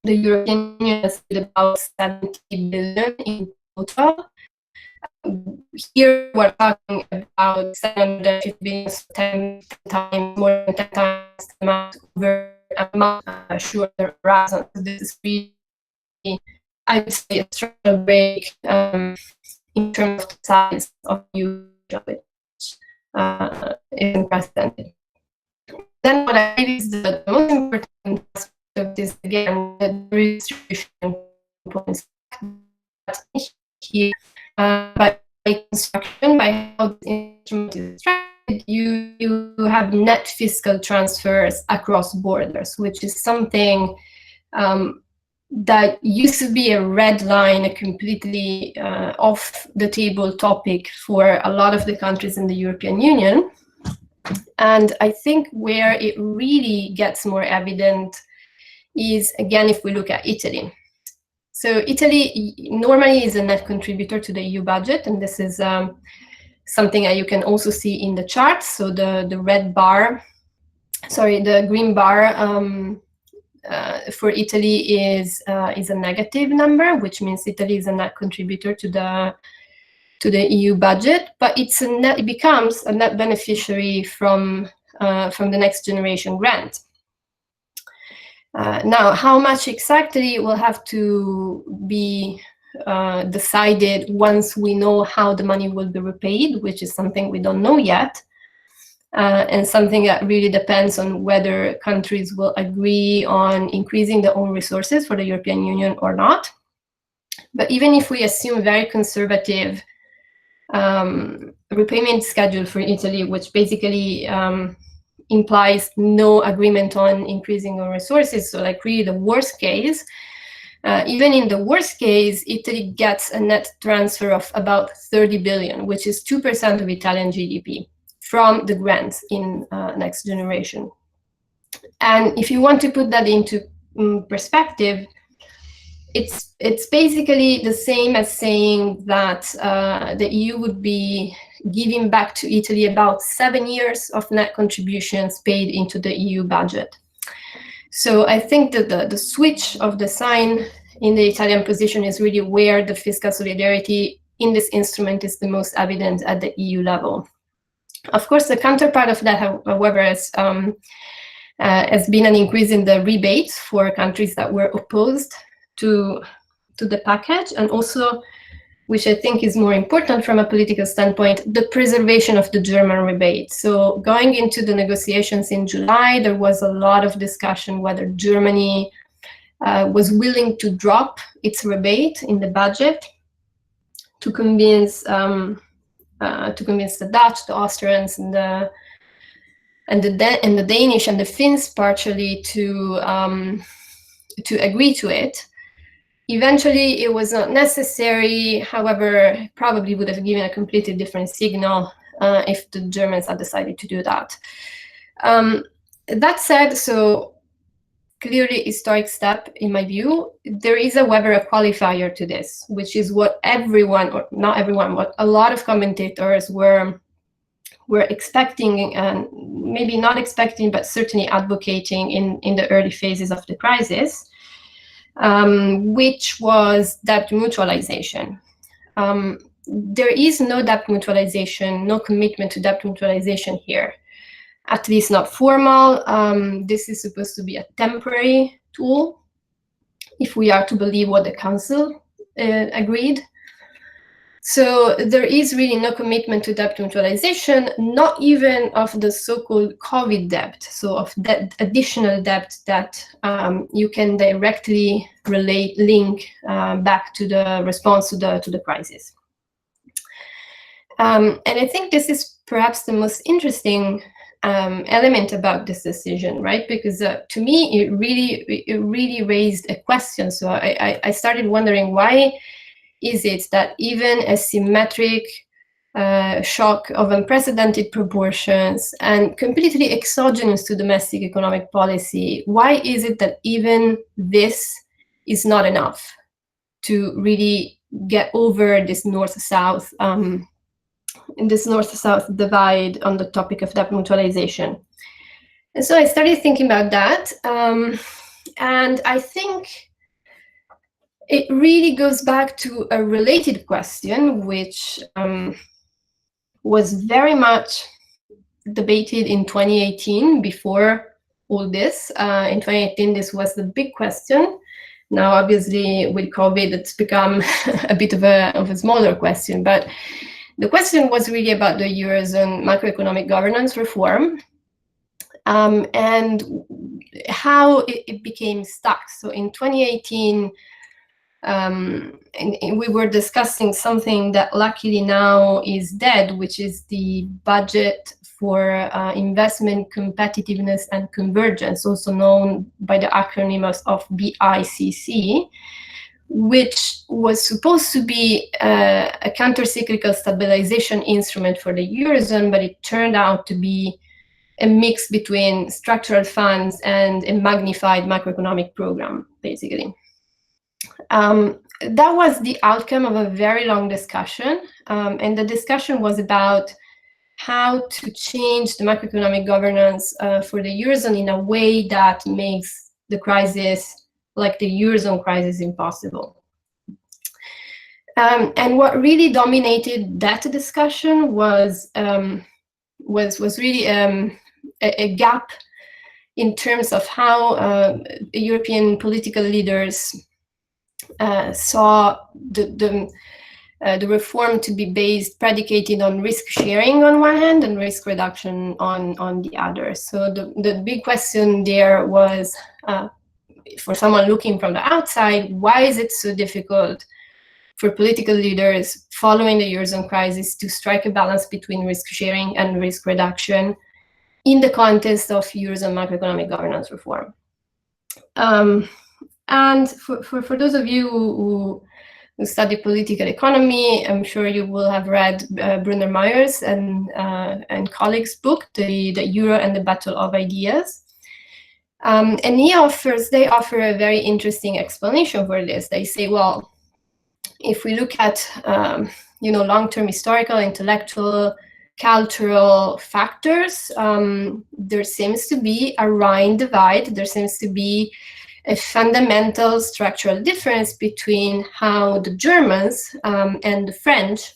the European Union has spent about 70 billion in total. Here we're talking about 750 billion, 10 times, more than 10 times the amount over a much shorter horizon. So this is really, I would say, a structural break in terms of the size of EU, which is unprecedented. Then what I think is the most important aspect of this, again, the redistribution components here by construction, by how the instrument is structured, you you have net fiscal transfers across borders, which is something that used to be a red line, a completely off the table topic for a lot of the countries in the European Union. And I think where it really gets more evident is, again, if we look at Italy. So Italy normally is a net contributor to the EU budget, and this is something that you can also see in the charts. So the red bar, sorry, the green bar for Italy is a negative number, which means Italy is a net contributor to the EU budget, but it becomes a net beneficiary from the Next Generation grant. Now, how much exactly will have to be decided once we know how the money will be repaid, which is something we don't know yet, and something that really depends on whether countries will agree on increasing their own resources for the European Union or not. But even if we assume very conservative repayment schedule for Italy, which basically implies no agreement on increasing our resources, so like really the worst case, even in the worst case, Italy gets a net transfer of about 30 billion, which is 2% of Italian GDP from the grants in Next Generation. And if you want to put that into perspective, it's basically the same as saying that the EU would be giving back to Italy about 7 years of net contributions paid into the EU budget. So I think that the switch of the sign in the Italian position is really where the fiscal solidarity in this instrument is the most evident at the EU level. Of course, the counterpart of that, however, has been an increase in the rebates for countries that were opposed to the package, and also, which I think is more important from a political standpoint, the preservation of the German rebate. So going into the negotiations in July, there was a lot of discussion whether Germany was willing to drop its rebate in the budget to convince the Dutch, the Austrians, and the Danish and the Finns partially to agree to it. Eventually, it was not necessary. However, probably would have given a completely different signal if the Germans had decided to do that. That said, so clearly historic step in my view. There is, however, a qualifier to this, which is what everyone, or not everyone, what a lot of commentators were expecting, and maybe not expecting, but certainly advocating in the early phases of the crisis. Which was debt mutualization. There is no debt mutualization, no commitment to debt mutualization here, at least not formal. This is supposed to be a temporary tool, if we are to believe what the Council agreed. So there is really no commitment to debt mutualization, not even of the so-called COVID debt, so of that additional debt that you can directly link back to the response to the crisis. And I think this is perhaps the most interesting element about this decision, right? Because to me, it really raised a question. So I started wondering, why is it that even a symmetric shock of unprecedented proportions and completely exogenous to domestic economic policy, why is it that even this is not enough to really get over this north-south divide on the topic of debt mutualization? And so I started thinking about that, and I think it really goes back to a related question, which was very much debated in 2018 before all this. In 2018, this was the big question. Now, obviously, with COVID, it's become a bit of a smaller question. But the question was really about the Eurozone macroeconomic governance reform and how it became stuck. So in 2018, and we were discussing something that luckily now is dead, which is the budget for Investment, Competitiveness and Convergence, also known by the acronym of BICC, which was supposed to be a counter-cyclical stabilization instrument for the Eurozone, but it turned out to be a mix between structural funds and a magnified macroeconomic program, basically. That was the outcome of a very long discussion, and the discussion was about how to change the macroeconomic governance for the Eurozone in a way that makes the crisis, like the Eurozone crisis, impossible. And what really dominated that discussion was really a gap in terms of how European political leaders saw the reform to be predicated on risk sharing on one hand and risk reduction on the other. So the big question there was, for someone looking from the outside, why is it so difficult for political leaders following the Eurozone crisis to strike a balance between risk sharing and risk reduction in the context of Eurozone macroeconomic governance reform? And for those of you who study political economy, I'm sure you will have read Brunner Meyer's and colleagues' book, the Euro and the Battle of Ideas. And they offer a very interesting explanation for this. They say, well, if we look at long-term historical, intellectual, cultural factors, there seems to be a Rhine divide. There seems to be a fundamental structural difference between how the Germans and the French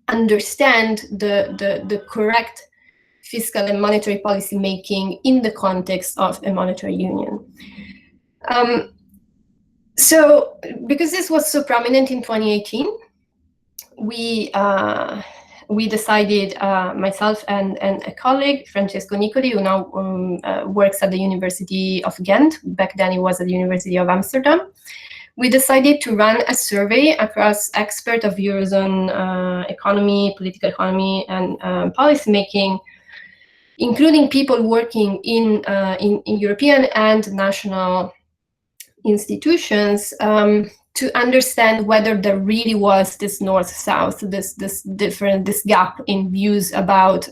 understand the correct fiscal and monetary policy making in the context of a monetary union. So, because this was so prominent in 2018, we decided, myself and a colleague, Francesco Nicoli, who now works at the University of Ghent, back then he was at the University of Amsterdam, we decided to run a survey across experts of Eurozone economy, political economy, and policymaking, including people working in European and national institutions, to understand whether there really was this north-south, this gap in views about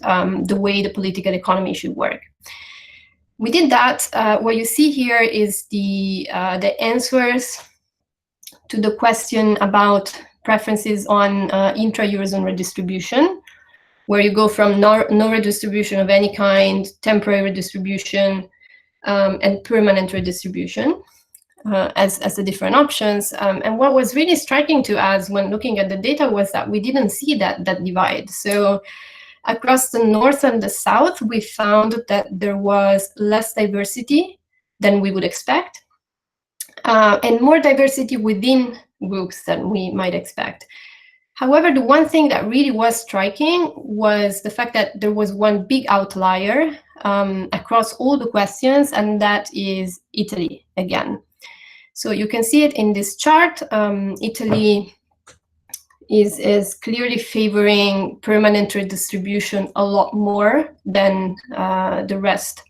the way the political economy should work. We did that. What you see here is the answers to the question about preferences on intra-Eurozone redistribution, where you go from no redistribution of any kind, temporary redistribution, and permanent redistribution. As the different options. And what was really striking to us when looking at the data was that we didn't see that divide. So across the north and the south, we found that there was less diversity than we would expect, and more diversity within groups than we might expect. However, the one thing that really was striking was the fact that there was one big outlier across all the questions, and that is Italy again. So you can see it in this chart. Italy is clearly favoring permanent redistribution a lot more than the rest,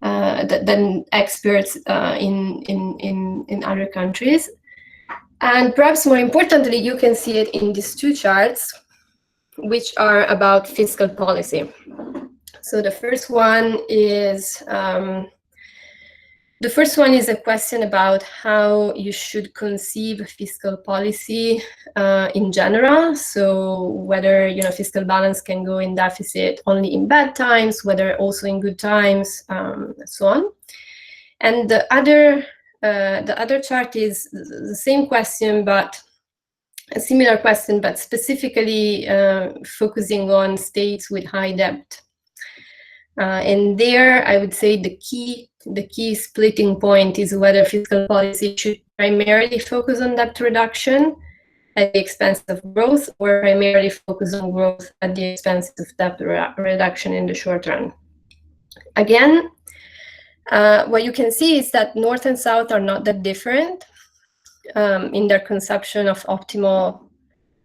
than experts in other countries. And perhaps more importantly, you can see it in these two charts, which are about fiscal policy. So the first one is a question about how you should conceive fiscal policy in general. So whether fiscal balance can go in deficit only in bad times, whether also in good times, and so on. And the other chart is the same question, but a similar question, but specifically focusing on states with high debt. And there, I would say the key splitting point is whether fiscal policy should primarily focus on debt reduction at the expense of growth, or primarily focus on growth at the expense of debt reduction in the short run. Again, what you can see is that North and South are not that different in their conception of optimal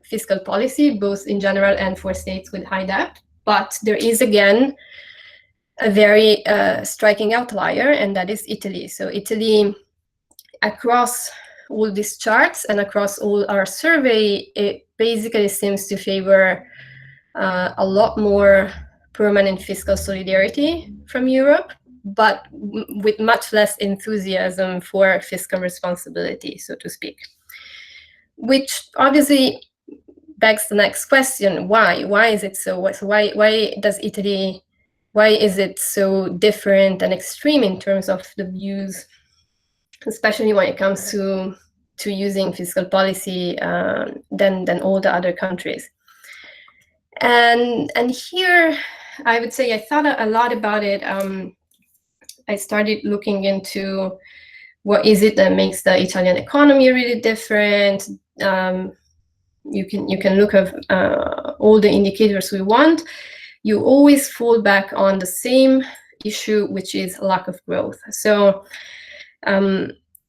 fiscal policy, both in general and for states with high debt. But there is, again, a very striking outlier, and that is Italy. So Italy, across all these charts and across all our survey, it basically seems to favor a lot more permanent fiscal solidarity from Europe, but with much less enthusiasm for fiscal responsibility, so to speak. Which obviously begs the next question: why? Why is it so? Why does Italy? Why is it so different and extreme in terms of the views, especially when it comes to using fiscal policy than all the other countries? And here, I would say I thought a lot about it. I started looking into what is it that makes the Italian economy really different. You can look at all the indicators we want. You always fall back on the same issue, which is lack of growth. So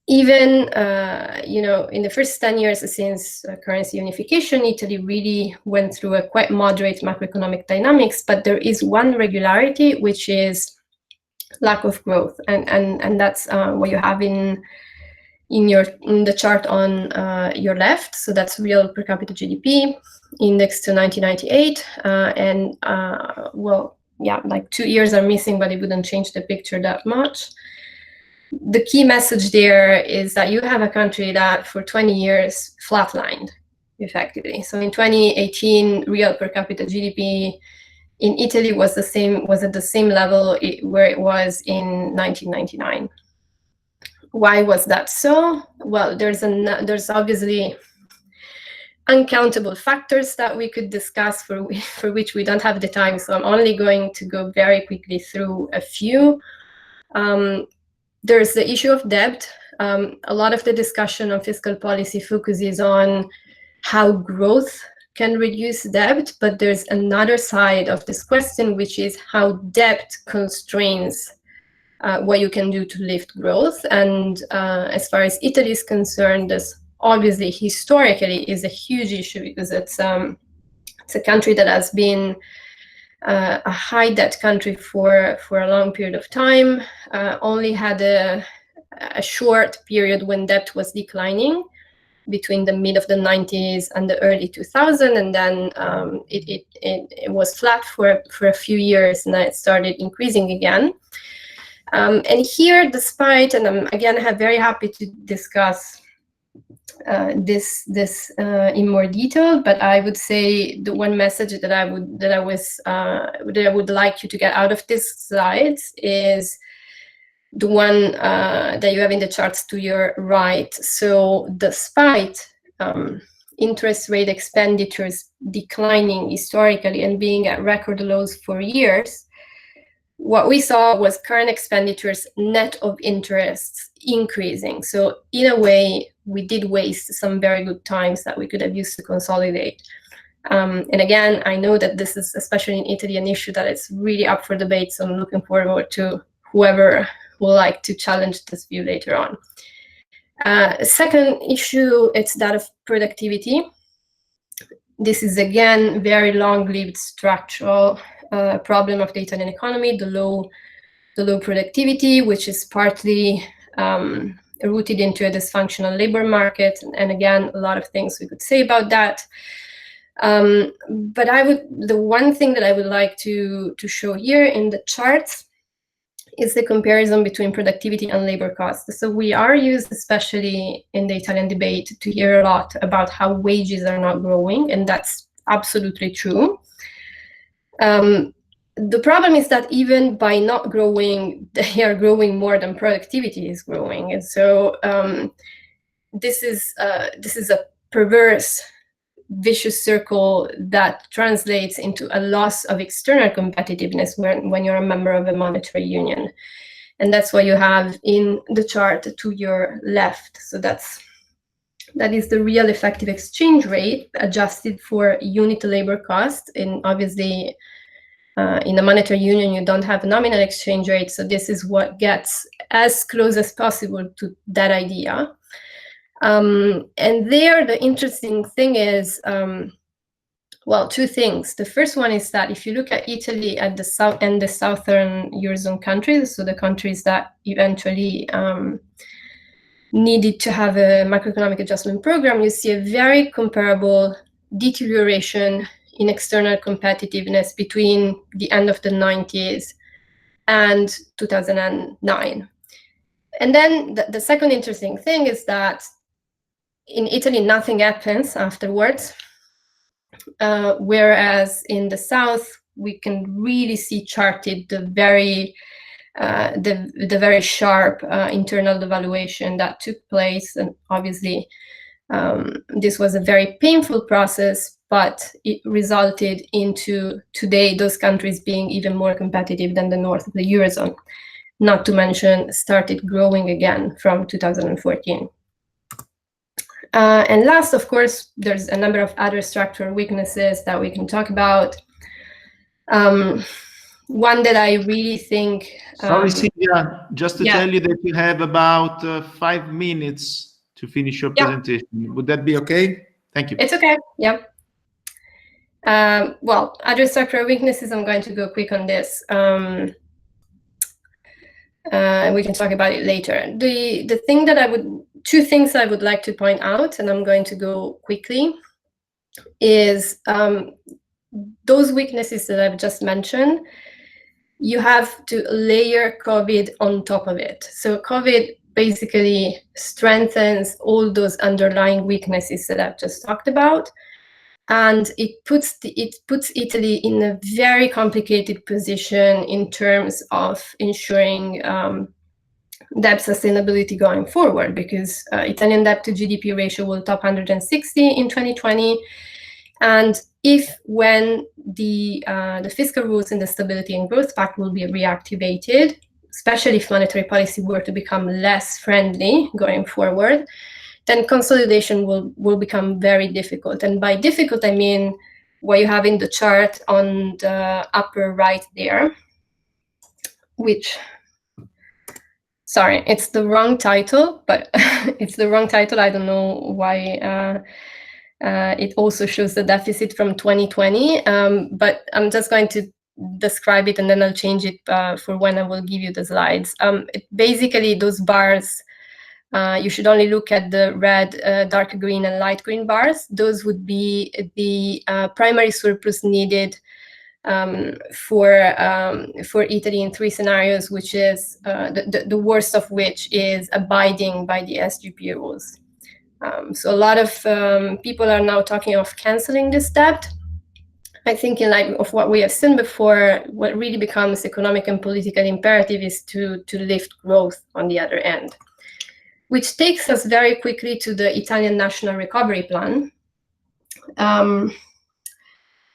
even in the first 10 years since currency unification, Italy really went through a quite moderate macroeconomic dynamics, but there is one regularity, which is lack of growth, and that's what you have in the chart on your left. So that's real per capita GDP indexed to 1998, and well, yeah, like 2 years are missing, but it wouldn't change the picture that much. The key message there is that you have a country that for 20 years flatlined, effectively. So in 2018, real per capita GDP in Italy was at the same level where it was in 1999. Why was that so? Well, there's obviously uncountable factors that we could discuss for which we don't have the time, so I'm only going to go very quickly through a few. There's the issue of debt. A lot of the discussion on fiscal policy focuses on how growth can reduce debt, but there's another side of this question, which is how debt constrains what you can do to lift growth. And as far as Italy is concerned, this obviously historically is a huge issue, because it's a country that has been a high debt country for a long period of time, only had a short period when debt was declining between the mid of the 90s and the early 2000s, and then it was flat for a few years, and then it started increasing again. And here, despite, and I'm again very happy to discuss this in more detail, but I would say the one message that I would like you to get out of this slide is the one that you have in the charts to your right. So despite interest rate expenditures declining historically and being at record lows for years, what we saw was current expenditures net of interests increasing. So in a way, we did waste some very good times that we could have used to consolidate. And again, I know that this is, especially in Italy, an issue that is really up for debate. So I'm looking forward to whoever would like to challenge this view later on. Second issue, it's that of productivity. This is, again, very long-lived structural problem of the Italian economy, the low productivity, which is partly rooted into a dysfunctional labor market. And again, a lot of things we could say about that. But the one thing that I would like to show here in the charts is the comparison between productivity and labor costs. So we are used, especially in the Italian debate, to hear a lot about how wages are not growing, and that's absolutely true. The problem is that even by not growing, they are growing more than productivity is growing, and so this is a perverse, vicious circle that translates into a loss of external competitiveness when you're a member of a monetary union, and that's what you have in the chart to your left. So that is the real effective exchange rate adjusted for unit labor cost, and obviously. In a monetary union, you don't have a nominal exchange rate, so this is what gets as close as possible to that idea. And there, the interesting thing is, Well, two things. The first one is that if you look at Italy at the south and the southern Eurozone countries, so the countries that eventually needed to have a macroeconomic adjustment program, you see a very comparable deterioration in external competitiveness between the end of the 90s and 2009. And then the second interesting thing is that in Italy, nothing happens afterwards. Whereas in the south, we can really see charted the very sharp internal devaluation that took place, and obviously this was a very painful process, but it resulted into today those countries being even more competitive than the north of the Eurozone, not to mention started growing again from 2014. And last, of course, there's a number of other structural weaknesses that we can talk about. One that I really think... Sorry, Silvia, just to tell you that you have about 5 minutes to finish your presentation. Would that be okay? Thank you. It's okay, yeah. Well, other structural weaknesses, I'm going to go quick on this. We can talk about it later. The thing that two things I would like to point out, and I'm going to go quickly, is those weaknesses that I've just mentioned, you have to layer COVID on top of it. So COVID basically strengthens all those underlying weaknesses that I've just talked about. And it puts Italy in a very complicated position in terms of ensuring debt sustainability going forward, because Italian debt to GDP ratio will top 160 in 2020. And when the fiscal rules in the Stability and Growth Pact will be reactivated, especially if monetary policy were to become less friendly going forward, then consolidation will become very difficult. And by difficult, I mean what you have in the chart on the upper right there, which, sorry, it's the wrong title, but it's the wrong title. I don't know why it also shows the deficit from 2020, but I'm just going to describe it and then I'll change it for when I will give you the slides. Basically, those bars, you should only look at the red, dark green and light green bars. Those would be the primary surplus needed for Italy in 3 scenarios, which is the worst of which is abiding by the SGP rules. So a lot of people are now talking of canceling this debt. I think in light of what we have seen before, what really becomes economic and political imperative is to lift growth on the other end, which takes us very quickly to the Italian National Recovery Plan,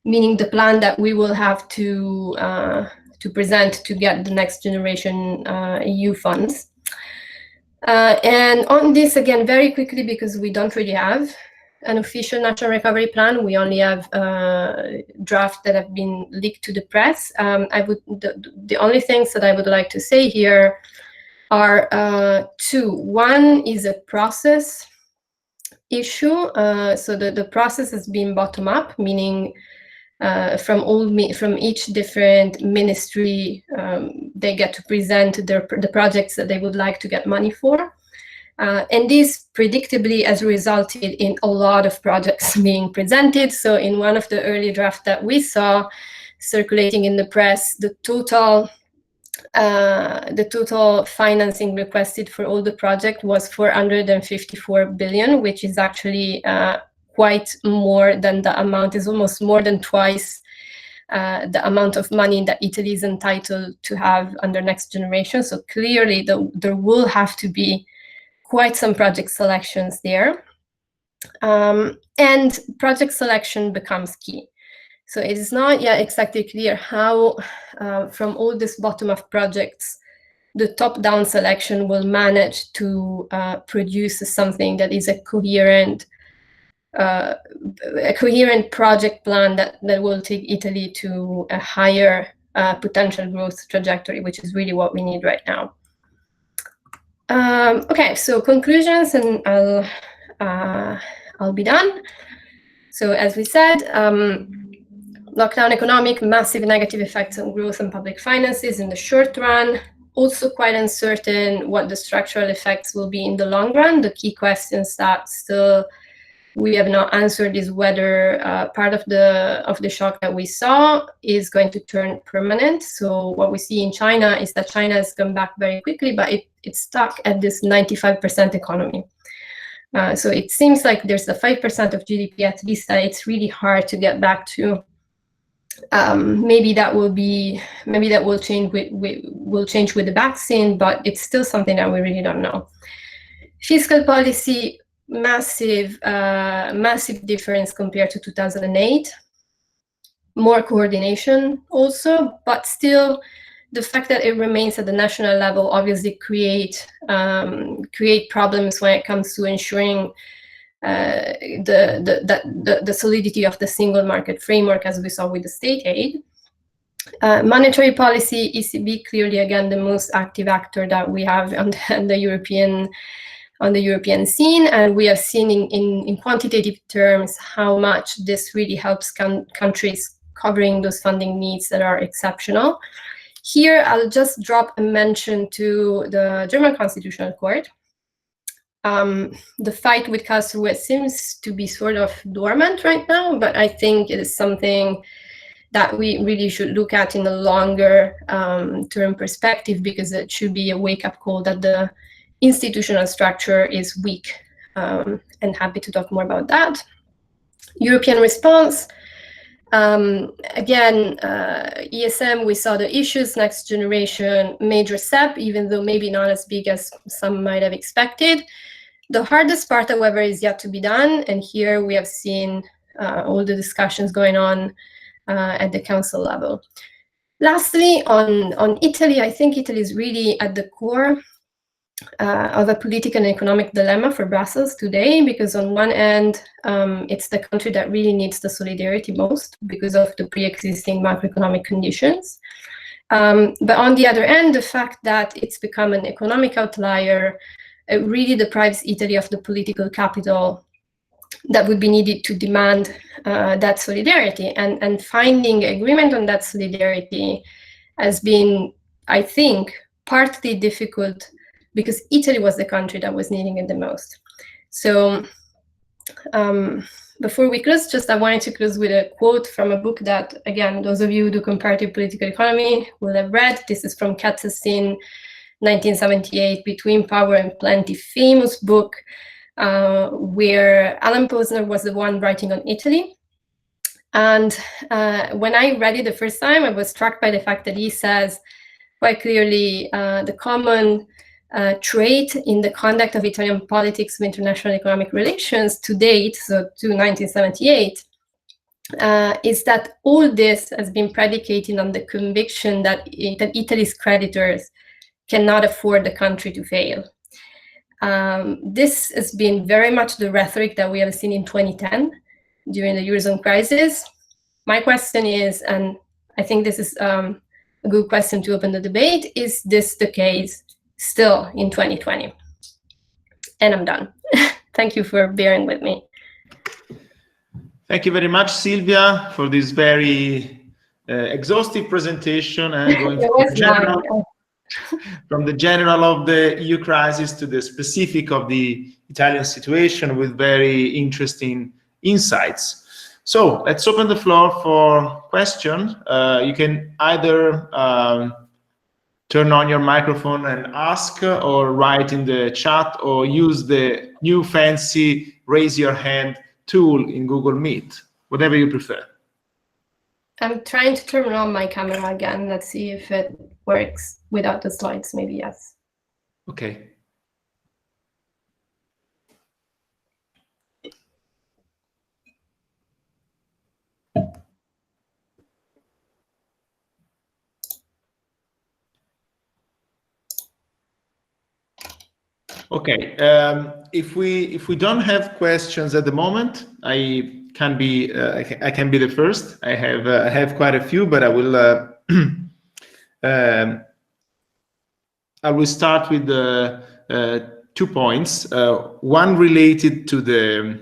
meaning the plan that we will have to present to get the next generation EU funds. And on this, again, very quickly, because we don't really have an official national recovery plan, we only have drafts that have been leaked to the press. The only things that I would like to say here are 2. One is a process issue. So the process has been bottom up, meaning from each different ministry, they get to present the projects that they would like to get money for. And this predictably has resulted in a lot of projects being presented. So in one of the early drafts that we saw circulating in the press, the total financing requested for all the project was 454 billion, which is actually quite more than the amount, is almost more than twice the amount of money that Italy is entitled to have under Next Generation. So clearly there will have to be quite some project selections there. And project selection becomes key. So it is not yet exactly clear how, from all these bottom-up projects, the top-down selection will manage to produce something that is a coherent project plan that will take Italy to a higher potential growth trajectory, which is really what we need right now. Okay, so conclusions, and I'll be done. So as we said, Lockdown economic, massive negative effects on growth and public finances in the short run. Also quite uncertain what the structural effects will be in the long run. The key questions that still we have not answered is whether part of the shock that we saw is going to turn permanent. So what we see in China is that China has come back very quickly, but it's stuck at this 95% economy. So it seems like there's a 5% of GDP at least that it's really hard to get back to. Maybe that will change with the vaccine, but it's still something that we really don't know. Fiscal policy, massive difference compared to 2008. More coordination also, but still the fact that it remains at the national level obviously create problems when it comes to ensuring the solidity of the single market framework, as we saw with the state aid. Monetary policy, ECB clearly again the most active actor that we have on the European scene, and we have seen in quantitative terms how much this really helps countries covering those funding needs that are exceptional. Here, I'll just drop a mention to the German Constitutional Court. The fight with Karlsruhe seems to be sort of dormant right now, but I think it is something that we really should look at in a longer term perspective, because it should be a wake-up call that the institutional structure is weak, and happy to talk more about that. European response. Again, ESM, we saw the issues, next generation, major step, even though maybe not as big as some might have expected. The hardest part, however, is yet to be done. And here we have seen all the discussions going on at the council level. Lastly, on Italy, I think Italy is really at the core of a political and economic dilemma for Brussels today, because on one end, it's the country that really needs the solidarity most because of the pre-existing macroeconomic conditions. But on the other end, the fact that it's become an economic outlier, it really deprives Italy of the political capital that would be needed to demand that solidarity. And finding agreement on that solidarity has been, I think, partly difficult because Italy was the country that was needing it the most. So before we close, I wanted to close with a quote from a book that, again, those of you who do comparative political economy will have read. This is from Katz's-Zinn, 1978, Between Power and Plenty, famous book where Alan Posner was the one writing on Italy. And when I read it the first time, I was struck by the fact that he says quite clearly the common trait in the conduct of Italian politics of international economic relations to date, so to 1978, is that all this has been predicated on the conviction that Italy's creditors cannot afford the country to fail. This has been very much the rhetoric that we have seen in 2010 during the Eurozone crisis. My question is, and I think this is a good question to open the debate, is this the case still in 2020? And I'm done. Thank you for bearing with me. Thank you very much, Silvia, for this very exhaustive presentation and going from the general of the EU crisis to the specific of the Italian situation with very interesting insights. So let's open the floor for questions. You can either turn on your microphone and ask, or write in the chat, or use the new fancy raise your hand tool in Google Meet, whatever you prefer. I'm trying to turn on my camera again. Let's see if it works without the slides. Maybe yes. Okay. Okay. If we don't have questions at the moment, I can be the first. I have quite a few, but I will start with the 2 points. One related to the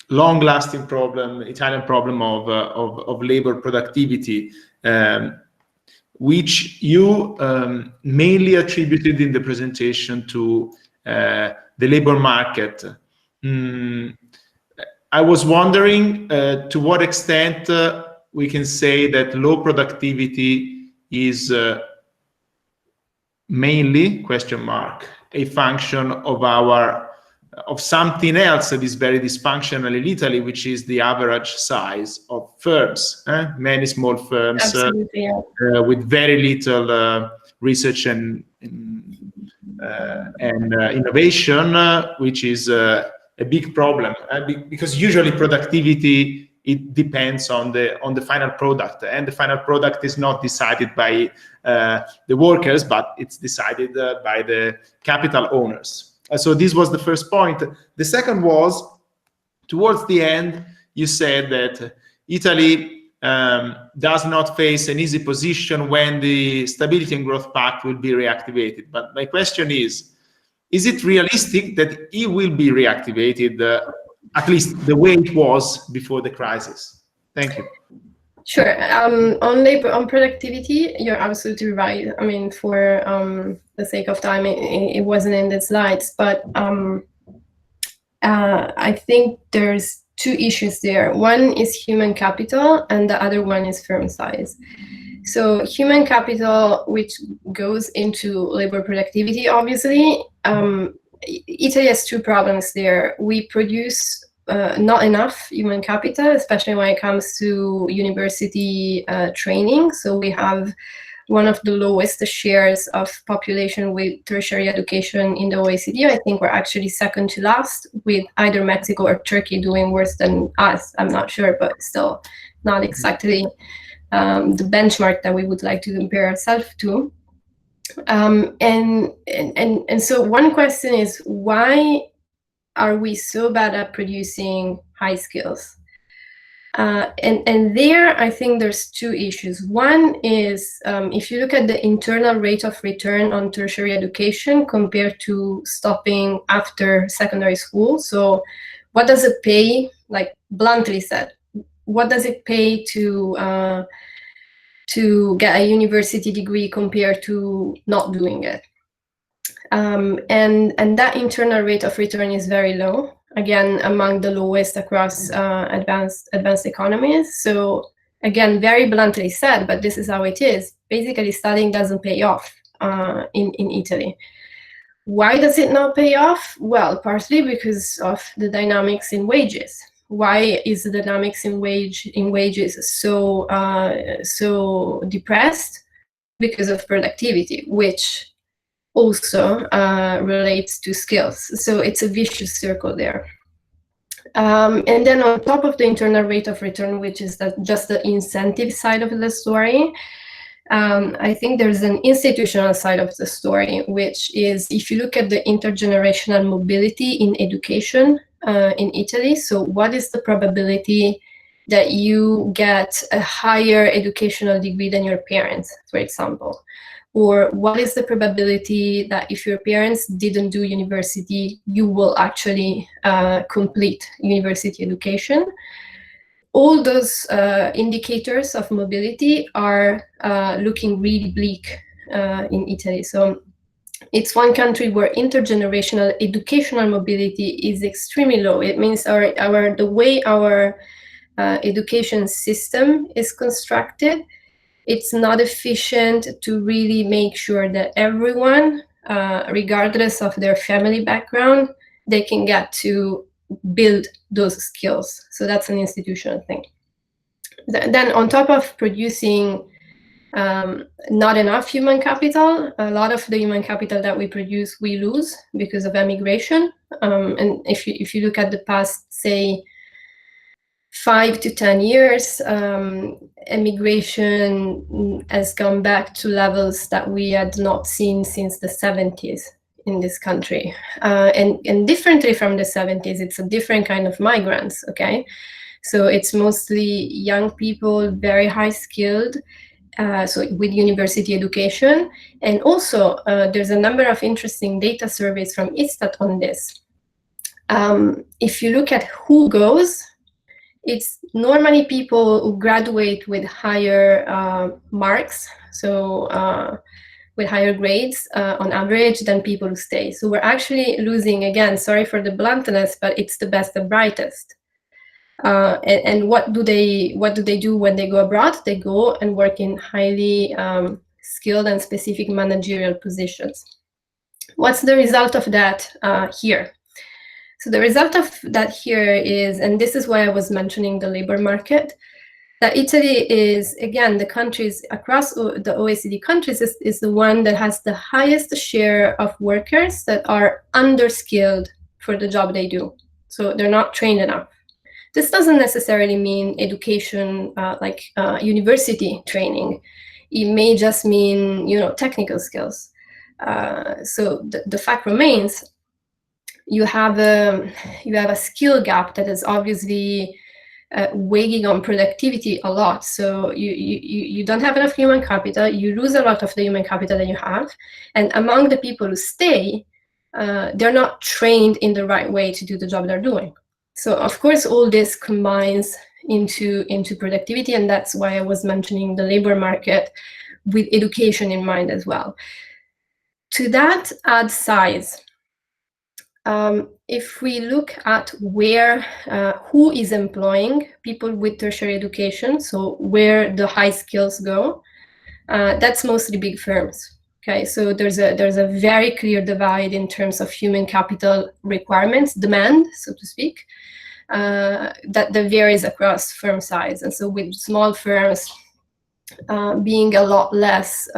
long-lasting problem, Italian problem of labor productivity, which you mainly attributed in the presentation to the labor market. I was wondering to what extent we can say that low productivity is mainly, a function of something else that is very dysfunctional in Italy, which is the average size of firms. Many small firms with very little research and innovation, which is a big problem, because usually productivity, it depends on the final product, and the final product is not decided by the workers, but it's decided by the capital owners. So this was the first point. The second was, towards the end, you said that Italy does not face an easy position when the Stability and Growth Pact will be reactivated. But my question is it realistic that it will be reactivated, at least the way it was before the crisis? Thank you. Sure. On productivity, you're absolutely right. I mean, for the sake of time, it wasn't in the slides, but I think there's two issues there. One is human capital, and the other one is firm size. So human capital, which goes into labor productivity, obviously, Italy has two problems there. We produce not enough human capital, especially when it comes to university training. So we have one of the lowest shares of population with tertiary education in the OECD. I think we're actually second to last, with either Mexico or Turkey doing worse than us. I'm not sure, but still not exactly the benchmark that we would like to compare ourselves to. And so one question is, why are we so bad at producing high skills? And there, I think there's two issues. One is, if you look at the internal rate of return on tertiary education compared to stopping after secondary school. So what does it pay, like bluntly said, what does it pay to get a university degree compared to not doing it? And that internal rate of return is very low, again, among the lowest across advanced economies. So again, very bluntly said, but this is how it is. Basically, studying doesn't pay off in Italy. Why does it not pay off? Well, partly because of the dynamics in wages. Why is the dynamics in wages so depressed? Because of productivity, which also relates to skills. So it's a vicious circle there. And then on top of the internal rate of return, which is just the incentive side of the story, I think there's an institutional side of the story, which is, if you look at the intergenerational mobility in education in Italy, so what is the probability that you get a higher educational degree than your parents, for example? Or what is the probability that if your parents didn't do university, you will actually complete university education? All those indicators of mobility are looking really bleak in Italy. So it's one country where intergenerational educational mobility is extremely low. It means the way our education system is constructed, it's not efficient to really make sure that everyone, regardless of their family background, they can get to build those skills. So that's an institutional thing. Then on top of producing not enough human capital, a lot of the human capital that we produce, we lose because of emigration. And if you look at the past, say, 5 to 10 years, immigration has gone back to levels that we had not seen since the 70s in this country. And differently from the 70s, it's a different kind of migrants, okay? So it's mostly young people, very high skilled, so with university education. And also, there's a number of interesting data surveys from Istat on this. If you look at who goes, it's normally people who graduate with higher marks, so with higher grades on average than people who stay. So we're actually losing, again, sorry for the bluntness, but it's the best and brightest. And what do they do when they go abroad? They go and work in highly skilled and specific managerial positions. What's the result of that here? So the result of that here is, and this is why I was mentioning the labor market, that Italy is, again, the countries across the OECD countries is the one that has the highest share of workers that are underskilled for the job they do. So they're not trained enough. This doesn't necessarily mean education, like university training. It may just mean, technical skills. So the fact remains, you have a skill gap that is obviously weighing on productivity a lot. So you don't have enough human capital. You lose a lot of the human capital that you have, and among the people who stay, they're not trained in the right way to do the job they're doing. So of course, all this combines into productivity, and that's why I was mentioning the labor market with education in mind as well. To that, add size. If we look at who is employing people with tertiary education, so where the high skills go, that's mostly big firms. Okay, so there's a very clear divide in terms of human capital requirements, demand, so to speak, that varies across firm size. And so with small firms being a lot less,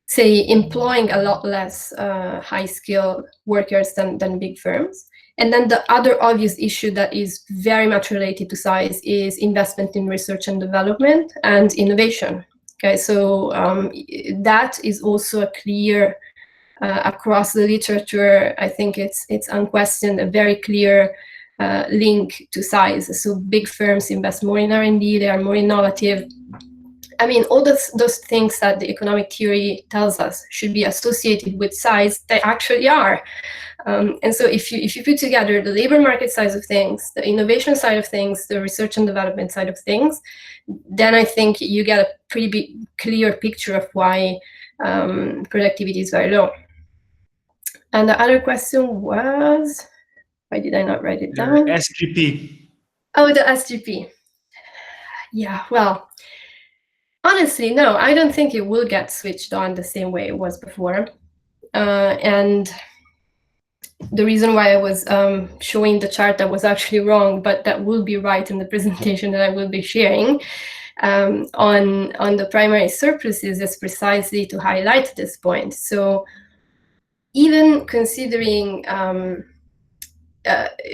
say, employing a lot less high-skilled workers than big firms. And then the other obvious issue that is very much related to size is investment in research and development and innovation. Okay, so that is also a clear, across the literature, I think it's unquestioned, a very clear link to size. So big firms invest more in R&D, they are more innovative. I mean, all those things that the economic theory tells us should be associated with size, they actually are. And so if you put together the labor market side of things, the innovation side of things, the research and development side of things, then I think you get a pretty clear picture of why productivity is very low. And the other question was, why did I not write it down? SGP. Oh, the SGP. Yeah, well, honestly, no, I don't think it will get switched on the same way it was before. And the reason why I was showing the chart that was actually wrong, but that will be right in the presentation that I will be sharing on the primary surpluses, is precisely to highlight this point. So even considering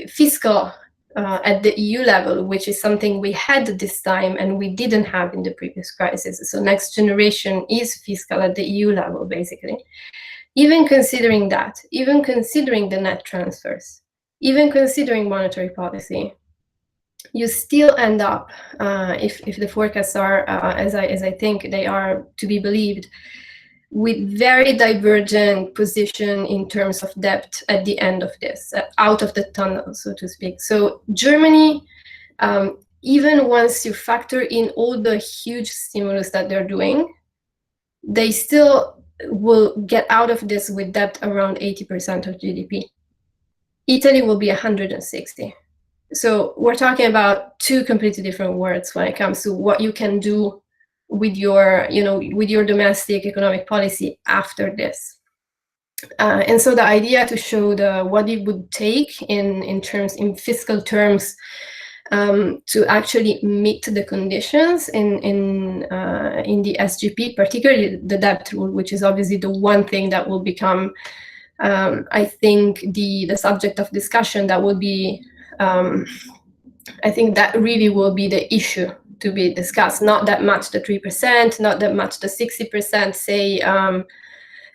fiscal at the EU level, which is something we had this time and we didn't have in the previous crisis. So next generation is fiscal at the EU level, basically. Even considering that, even considering the net transfers, even considering monetary policy, you still end up, if the forecasts are as I think they are to be believed, with very divergent position in terms of debt at the end of this, out of the tunnel, so to speak. So Germany, even once you factor in all the huge stimulus that they're doing, they still will get out of this with debt around 80% of GDP. Italy will be 160. So we're talking about two completely different worlds when it comes to what you can do with your, with your domestic economic policy after this. And so the idea to show what it would take in fiscal terms to actually meet the conditions in the SGP, particularly the debt rule, which is obviously the one thing that will become, I think, the subject of discussion. That will be, I think that really will be the issue to be discussed. Not that much the 3%, not that much the 60%, say,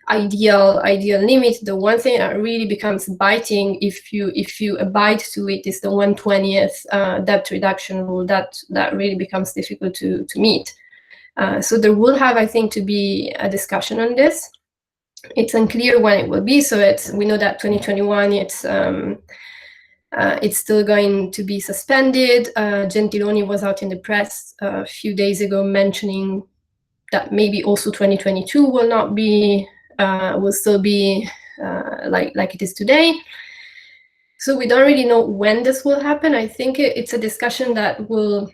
ideal limit. The one thing that really becomes biting if you abide to it is the 1/20th debt reduction rule. That really becomes difficult to meet. So there will have, I think, to be a discussion on this. It's unclear when it will be. So we know that 2021 it's still going to be suspended. Gentiloni was out in the press a few days ago mentioning that maybe also 2022 will not be, will still be like it is today. So we don't really know when this will happen. I think it's a discussion that will,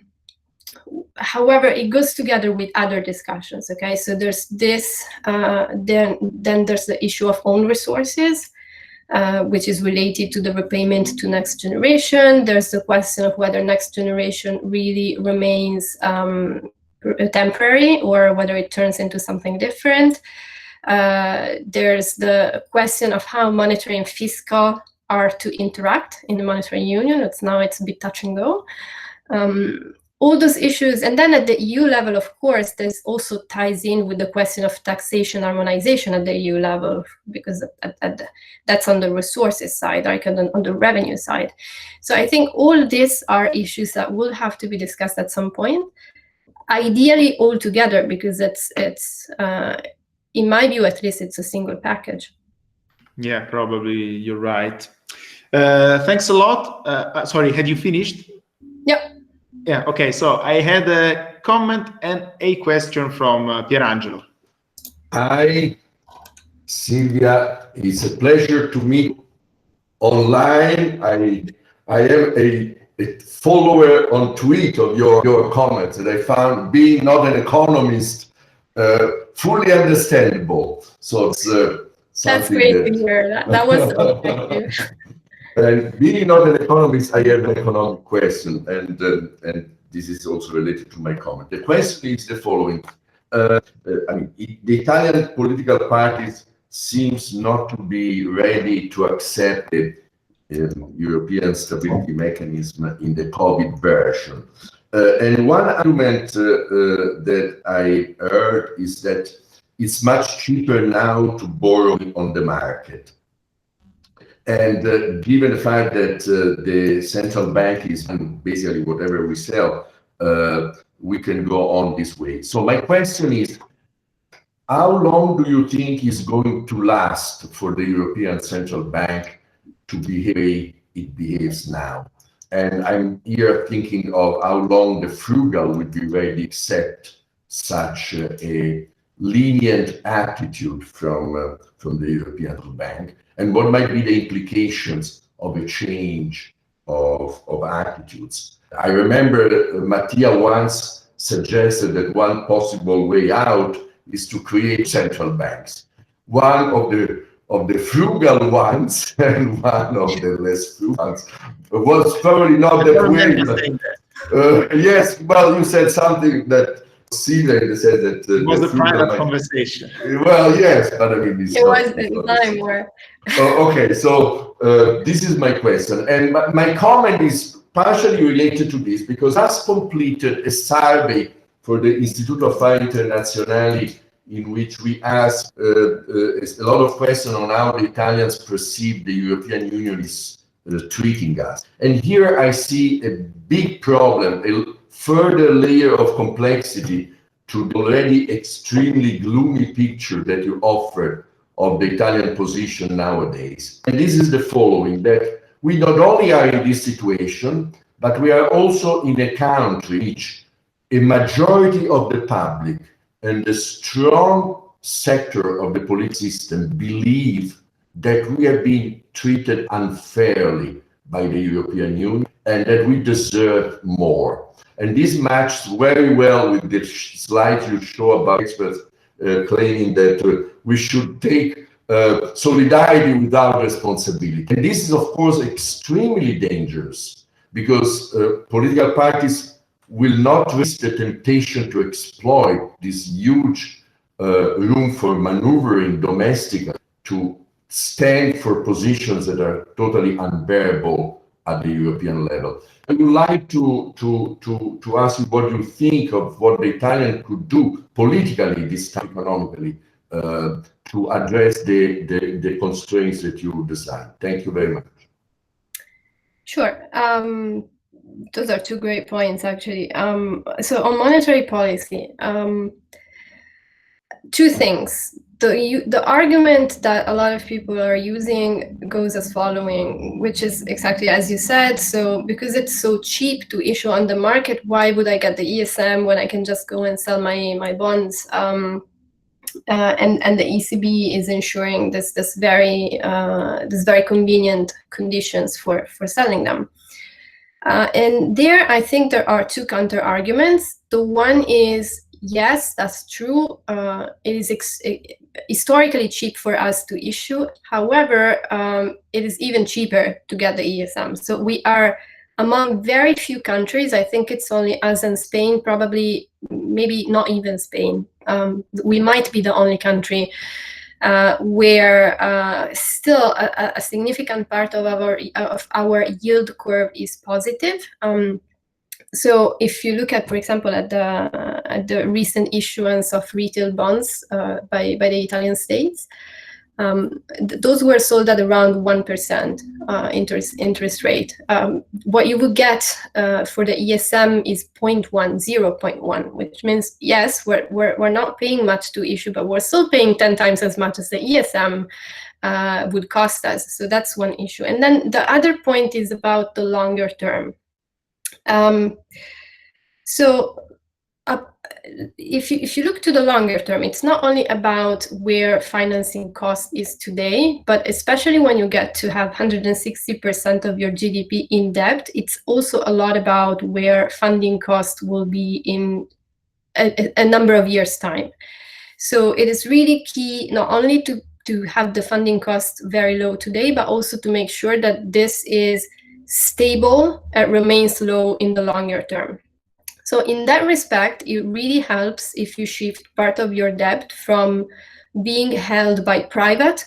however, it goes together with other discussions. Okay, so there's this, then there's the issue of own resources, which is related to the repayment to next generation. There's the question of whether next generation really remains temporary or whether it turns into something different. There's the question of how monetary and fiscal are to interact in the monetary union. It's a bit touch and go. All those issues, and then at the EU level, of course, this also ties in with the question of taxation harmonization at the EU level, because that's on the resources side, right, and on the revenue side. So I think all these are issues that will have to be discussed at some point, ideally all together, because it's in my view, at least, it's a single package. Yeah, probably you're right. Thanks a lot. Sorry, had you finished? Yeah. Yeah, okay, so I had a comment and a question from Pierangelo. Hi, Silvia. It's a pleasure to meet online. I am a follower on tweet of your comments, and I found being not an economist fully understandable. So it's that's great to hear. That was the objective. And being not an economist, I have an economic question, and this is also related to my comment. The question is the following. I mean, the Italian political parties seems not to be ready to accept the European stability mechanism in the COVID version. And one argument that I heard is that it's much cheaper now to borrow on the market. And given the fact that the central bank is basically whatever we sell, we can go on this way. So my question is, how long do you think is going to last for the European Central Bank to behave it behaves now? And I'm here thinking of how long the frugal would be ready to accept such a lenient attitude from the European Central Bank, and what might be the implications of a change of attitudes. I remember Mattia once suggested that one possible way out is to create central banks. One of the frugal ones and one of the less frugal ones was probably not that way. Yes, well, you said something that Silvia said that it was a private conversation. Well, yes, but I mean, it was the time where. Okay, so this is my question, and my comment is partially related to this because I've completed a survey for the Istituto Affari Internazionali in which we asked a lot of questions on how the Italians perceive the European Union is treating us. And here I see a big problem, a further layer of complexity to the already extremely gloomy picture that you offered of the Italian position nowadays. And this is the following, that we not only are in this situation, but we are also in a country in which a majority of the public and a strong sector of the political system believe that we are being treated unfairly by the European Union and that we deserve more. And this matches very well with the slide you show about experts claiming that we should take solidarity without responsibility. And this is, of course, extremely dangerous because political parties will not risk the temptation to exploit this huge room for maneuvering domestically to stand for positions that are totally unbearable at the European level. I would like to ask you what you think of what the Italian could do politically, this time economically, to address the constraints that you design. Thank you very much. Sure. Those are two great points, actually. So on monetary policy, two things. the argument that a lot of people are using goes as following, which is exactly as you said. So because it's so cheap to issue on the market, why would I get the ESM when I can just go and sell my bonds? And the ECB is ensuring this very convenient conditions for selling them. And there, I think there are two counter arguments. The one is, yes, that's true. It is historically cheap for us to issue. However, it is even cheaper to get the ESM. So we are among very few countries. I think it's only us and Spain, probably, maybe not even Spain. We might be the only country where still a significant part of our yield curve is positive. So if you look at, for example, at the recent issuance of retail bonds by the Italian states, those were sold at around 1% interest rate. What you would get for the ESM is 0.1, which means, yes, we're not paying much to issue, but we're still paying 10 times as much as the ESM would cost us. So that's one issue. And then the other point is about the longer term. If you look to the longer term, it's not only about where financing cost is today, but especially when you get to have 160% of your GDP in debt, it's also a lot about where funding cost will be in a number of years' time. So it is really key not only to have the funding cost very low today, but also to make sure that this is stable and remains low in the longer term. So in that respect, it really helps if you shift part of your debt from being held by private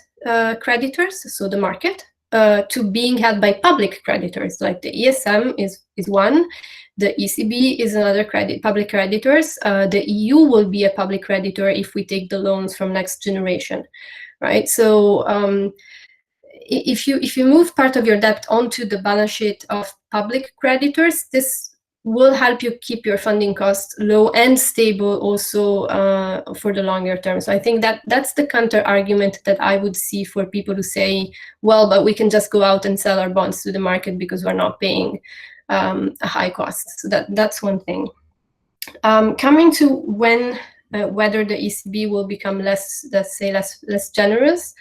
creditors, so the market, to being held by public creditors, like the ESM is one, the ECB is another public creditors. The EU will be a public creditor if we take the loans from Next Generation, right? So if you move part of your debt onto the balance sheet of public creditors, this will help you keep your funding costs low and stable also for the longer term. So I think that's the counter argument that I would see for people who say, well, but we can just go out and sell our bonds to the market because we're not paying a high cost. So that's one thing. Coming to whether the ECB will become less generous,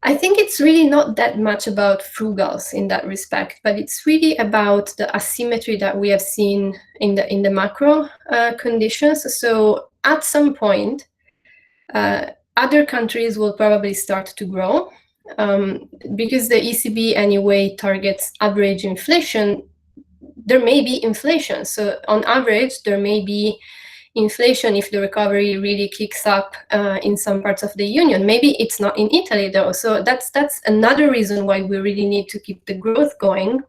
I think it's really not that much about frugals in that respect, but it's really about the asymmetry that we have seen in the macro conditions. So at some point, other countries will probably start to grow because the ECB anyway targets average inflation. There may be inflation. So on average, there may be inflation if the recovery really kicks up in some parts of the union. Maybe it's not in Italy though. So that's another reason why we really need to keep the growth going,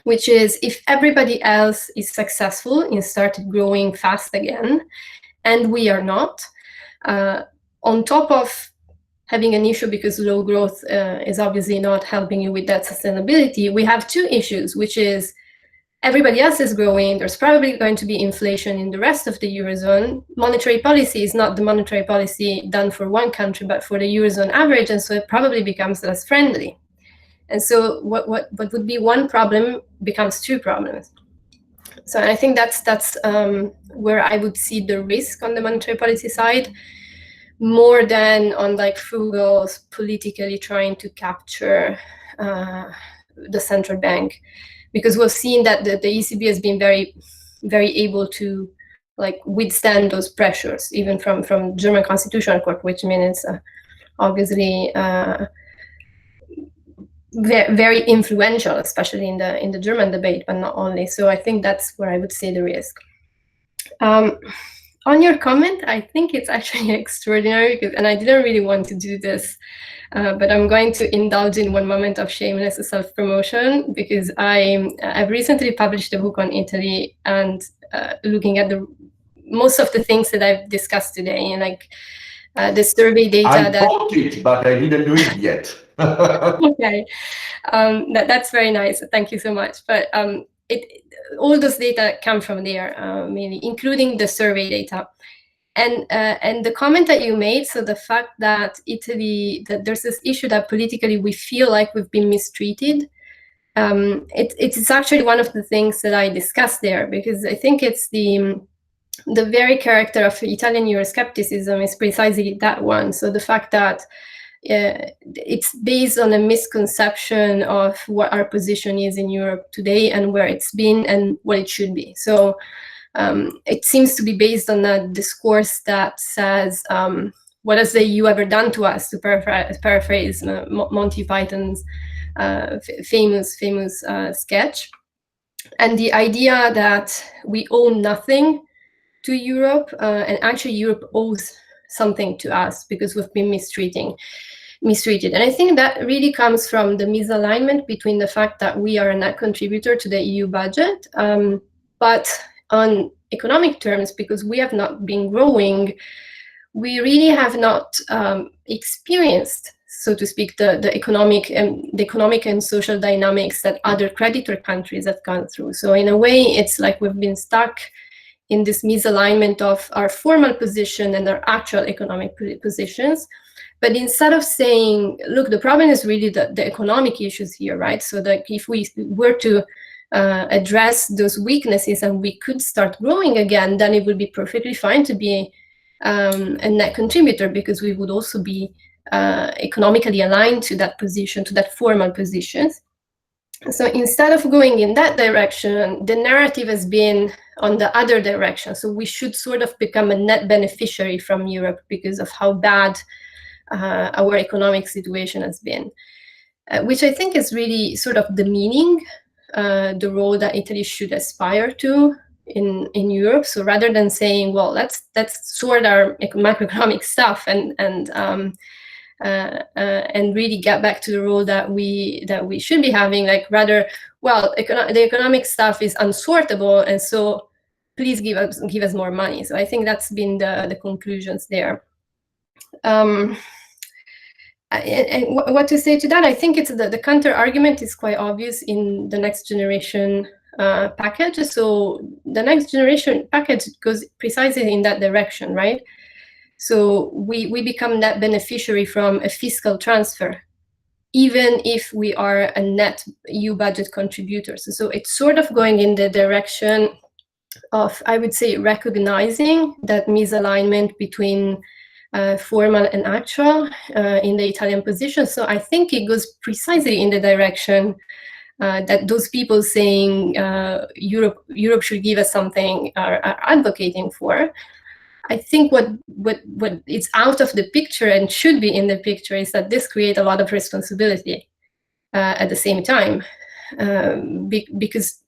which is if everybody else is successful in started growing fast again, and we are not, on top of having an issue because low growth is obviously not helping you with that sustainability, we have two issues, which is everybody else is growing. There's probably going to be inflation in the rest of the Eurozone. Monetary policy is not the monetary policy done for one country, but for the Eurozone average. And so it probably becomes less friendly. And so what would be one problem becomes two problems. So I think that's where I would see the risk on the monetary policy side, more than on like frugals politically trying to capture the central bank. Because we've seen that the ECB has been very, very able to like withstand those pressures, even from German Constitutional Court, which means obviously very influential, especially in the German debate, but not only. So I think that's where I would say the risk. On your comment, I think it's actually extraordinary, and I didn't really want to do this, but I'm going to indulge in one moment of shameless self-promotion, because I've recently published a book on Italy, and looking at most of the things that I've discussed today, and like the survey data. I bought it, but I didn't do it yet. Okay, that's very nice. Thank you so much. But all those data come from there, mainly, including the survey data. And the comment that you made, so the fact that Italy, that there's this issue that politically we feel like we've been mistreated, it's actually one of the things that I discussed there, because I think it's the very character of Italian Euroscepticism is precisely that one. So the fact that it's based on a misconception of what our position is in Europe today and where it's been and what it should be. So it seems to be based on a discourse that says, what has the EU ever done to us, to paraphrase Monty Python's famous sketch. And the idea that we owe nothing to Europe, and actually Europe owes something to us because we've been mistreated. And I think that really comes from the misalignment between the fact that we are a net contributor to the EU budget, but on economic terms, because we have not been growing, we really have not experienced, so to speak, the economic and social dynamics that other creditor countries have gone through. So in a way, it's like we've been stuck in this misalignment of our formal position and our actual economic positions. But instead of saying, look, the problem is really the economic issues here, right? So that if we were to address those weaknesses and we could start growing again, then it would be perfectly fine to be a net contributor, because we would also be economically aligned to that position, to that formal positions. So instead of going in that direction, the narrative has been on the other direction. So we should sort of become a net beneficiary from Europe because of how bad our economic situation has been, which I think is really sort of demeaning the role that Italy should aspire to in Europe. So rather than saying, well, let's sort our macroeconomic stuff and really get back to the role that we should be having, like rather, well, the economic stuff is unsortable, and so please give us more money. So I think that's been the conclusions there. And what to say to that? I think it's the counter argument is quite obvious in the next generation package. So the next generation package goes precisely in that direction, right? So we become net beneficiary from a fiscal transfer, even if we are a net EU budget contributor. So it's sort of going in the direction of, I would say, recognizing that misalignment between formal and actual in the Italian position. So I think it goes precisely in the direction that those people saying Europe should give us something are advocating for. I think what is out of the picture and should be in the picture is that this creates a lot of responsibility at the same time, because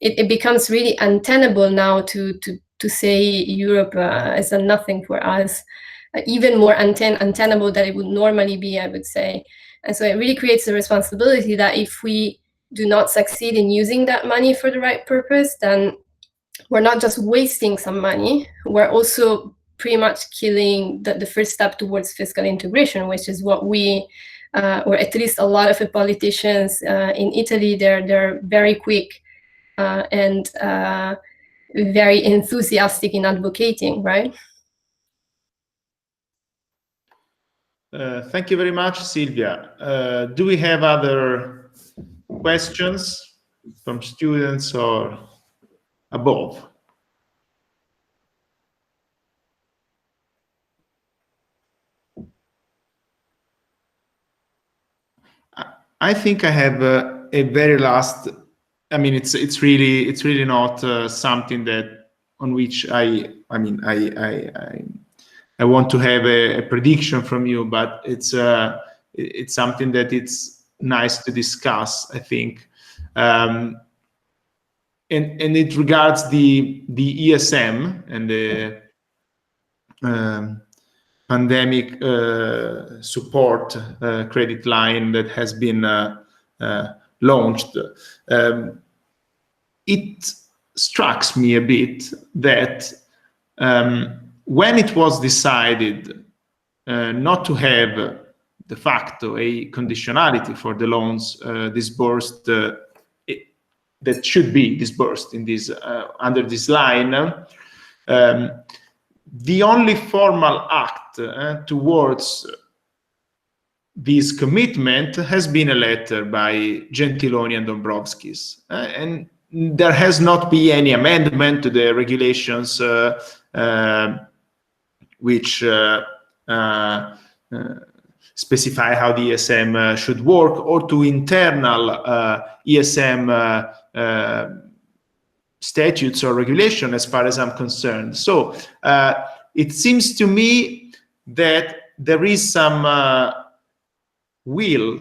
it becomes really untenable now to say Europe is a nothing for us. Even more untenable than it would normally be, I would say. And so it really creates a responsibility that if we do not succeed in using that money for the right purpose, then we're not just wasting some money, we're also pretty much killing the first step towards fiscal integration, which is what we, or at least a lot of the politicians in Italy, they're very quick and very enthusiastic in advocating, right? Thank you very much, Silvia. Do we have other questions from students or above? I think I have a very last. I mean, it's really not something that on which I want to have a prediction from you, but it's something that it's nice to discuss, I think, and it regards the ESM and the pandemic support credit line that has been launched. It strikes me a bit that when it was decided not to have de facto a conditionality for the loans disbursed that should be disbursed in this under this line, the only formal act towards this commitment has been a letter by Gentiloni and Dombrovskis, and there has not been any amendment to the regulations which specify how the ESM should work, or to internal ESM statutes or regulation, as far as I'm concerned. So it seems to me that there is some will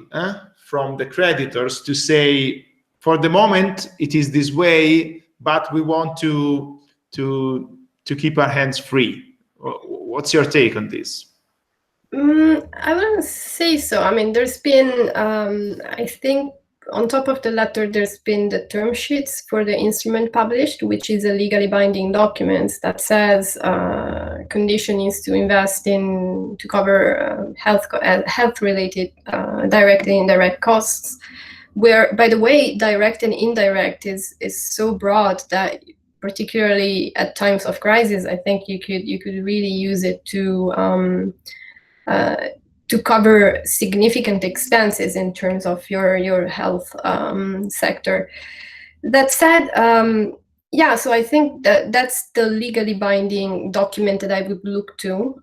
from the creditors to say, for the moment it is this way, but we want to keep our hands free. What's your take on this? I wouldn't say so. I mean, there's been, I think, on top of the letter, there's been the term sheets for the instrument published, which is a legally binding document that says condition is to invest in, to cover health-related direct and indirect costs, where, by the way, direct and indirect is so broad that particularly at times of crisis, I think you could really use it to cover significant expenses in terms of your health sector. That said, yeah, so I think that's the legally binding document that I would look to.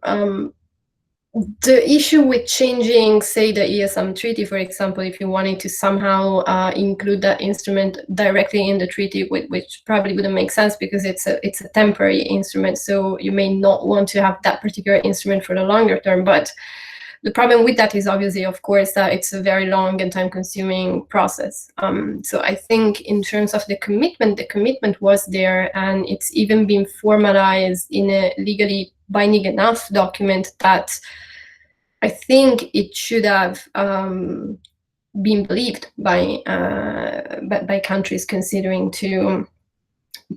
The issue with changing, say, the ESM treaty, for example, if you wanted to somehow include that instrument directly in the treaty, which probably wouldn't make sense because it's a temporary instrument, so you may not want to have that particular instrument for the longer term. But the problem with that is obviously, of course, that it's a very long and time-consuming process. So I think in terms of the commitment was there, and it's even been formalized in a legally binding enough document that I think it should have been believed by countries considering to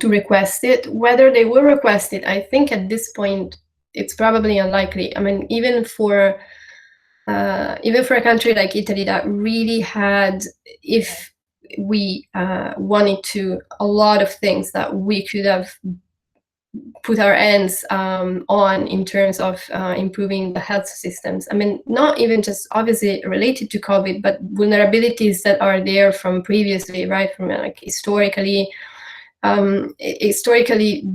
request it. Whether they will request it, I think at this point it's probably unlikely. I mean, even for a country like Italy that really had, if we wanted to, a lot of things that we could have put our hands on in terms of improving the health systems. I mean, not even just obviously related to COVID, but vulnerabilities that are there from previously, right? From like historically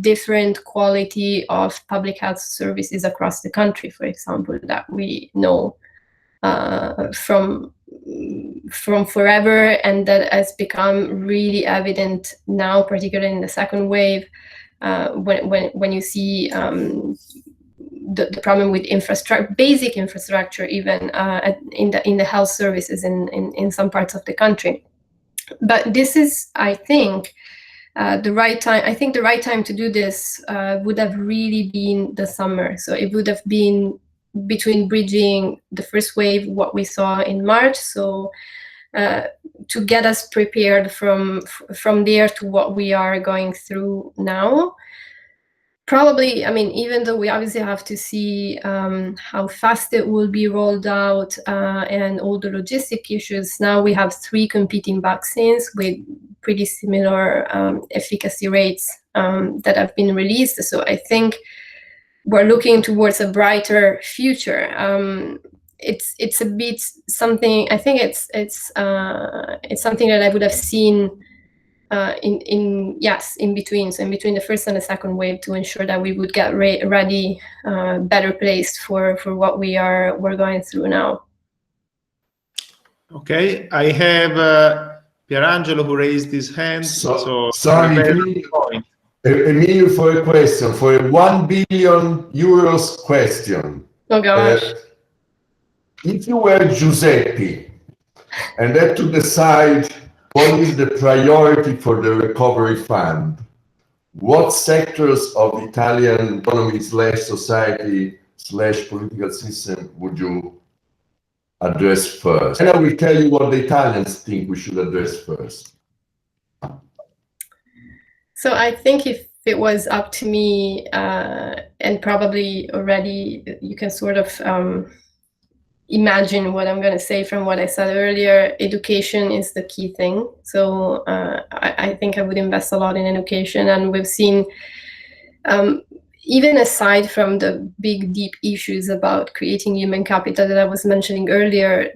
different quality of public health services across the country, for example, that we know from forever, and that has become really evident now, particularly in the second wave, when you see the problem with basic infrastructure, even in the health services in some parts of the country. But this is, I think, the right time. I think the right time to do this would have really been the summer. So it would have been between bridging the first wave, what we saw in March, so to get us prepared from there to what we are going through now. Probably, I mean, even though we obviously have to see how fast it will be rolled out and all the logistic issues, now we have 3 competing vaccines with pretty similar efficacy rates that have been released. So I think we're looking towards a brighter future. It's a bit something. I think it's something that I would have seen in between. So in between the first and the second wave, to ensure that we would get ready, better placed for what we're going through now. Okay, I have Pierangelo who raised his hand. So sorry, Emilio, for a question, for a 1 billion euros question. Oh gosh. If you were Giuseppe and had to decide what is the priority for the recovery fund, what sectors of Italian economy / society / political system would you address first? And I will tell you what the Italians think we should address first. So I think if it was up to me, and probably already you can sort of imagine what I'm going to say from what I said earlier, education is the key thing. So I think I would invest a lot in education, and we've seen even aside from the big, deep issues about creating human capital that I was mentioning earlier,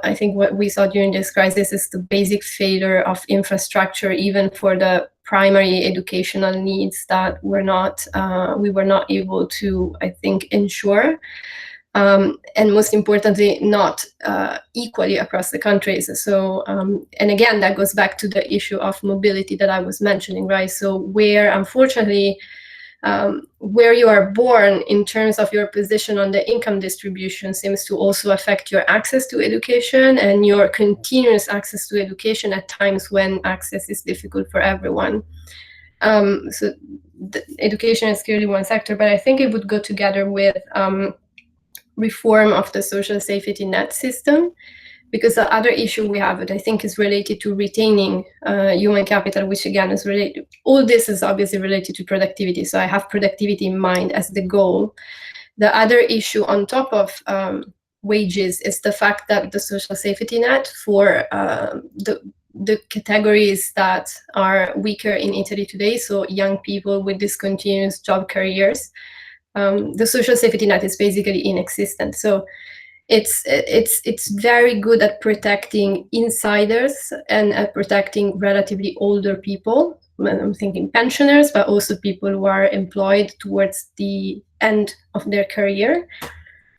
I think what we saw during this crisis is the basic failure of infrastructure, even for the primary educational needs that we were not able to, I think, ensure. And most importantly, not equally across the countries. So, and again, that goes back to the issue of mobility that I was mentioning, right? So where, unfortunately, where you are born in terms of your position on the income distribution seems to also affect your access to education and your continuous access to education at times when access is difficult for everyone. So education is clearly one sector, but I think it would go together with reform of the social safety net system, because the other issue we have, that I think is related to retaining human capital, which again is related, all this is obviously related to productivity. So I have productivity in mind as the goal. The other issue on top of wages is the fact that the social safety net for the categories that are weaker in Italy today, so young people with discontinuous job careers, the social safety net is basically inexistent. So it's very good at protecting insiders and at protecting relatively older people. I'm thinking pensioners, but also people who are employed towards the end of their career.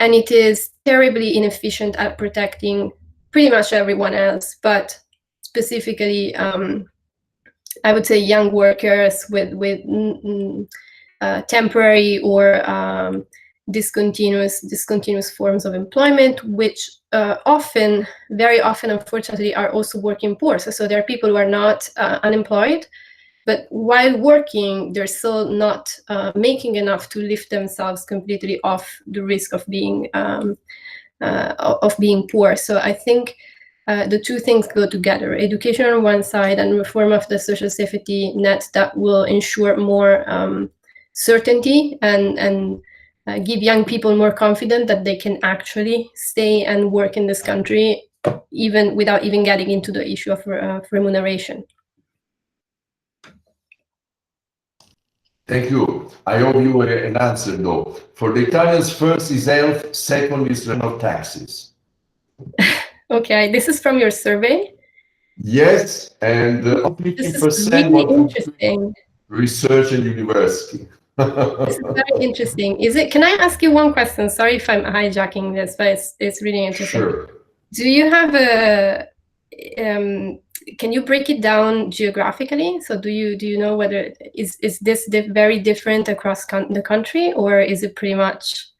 And it is terribly inefficient at protecting pretty much everyone else, but specifically, I would say young workers with temporary or discontinuous forms of employment, which very often, unfortunately, are also working poor. So there are people who are not unemployed, but while working, they're still not making enough to lift themselves completely off the risk of being poor. So I think the two things go together: education on one side and reform of the social safety net that will ensure more certainty and give young people more confidence that they can actually stay and work in this country, even without even getting into the issue of remuneration. Thank you. I owe you an answer, though. For the Italians, first is health, second is no taxes. Okay, this is from your survey? Yes, and 50% this is really interesting. Research and university. This is very interesting. Can I ask you one question? Sorry if I'm hijacking this, but it's really interesting. Sure. Do you have can you break it down geographically? So do you know whether is this very different across the country, or is it pretty much?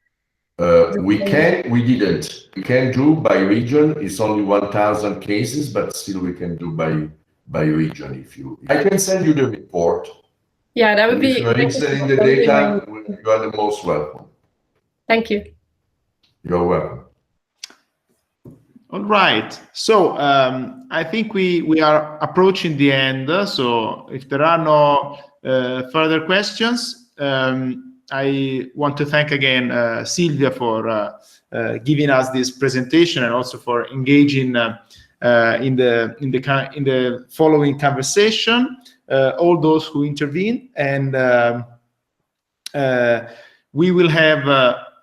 We can do by region. It's only 1,000 cases, but still we can do by region. I can send you the report. Yeah, that would be. If you're interested in the data, you are the most welcome. Thank you. You're welcome. All right. So I think we are approaching the end. So if there are no further questions, I want to thank again Silvia for giving us this presentation and also for engaging in the following conversation. All those who intervene, and we will have,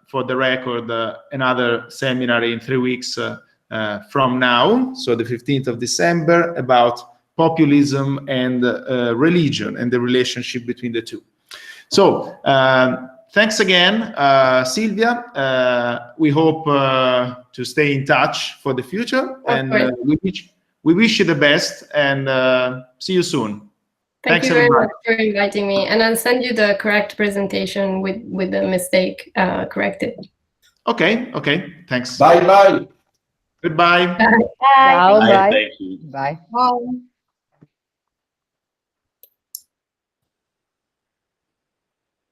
for the record, another seminar in 3 weeks from now, so the 15th of December, about populism and religion and the relationship between the two. So thanks again, Silvia. We hope to stay in touch for the future, and we wish you the best, and see you soon. Thank you very much for inviting me, and I'll send you the correct presentation with the mistake corrected. Okay, thanks. Bye. Goodbye. Bye. Bye. Bye. Bye. Bye.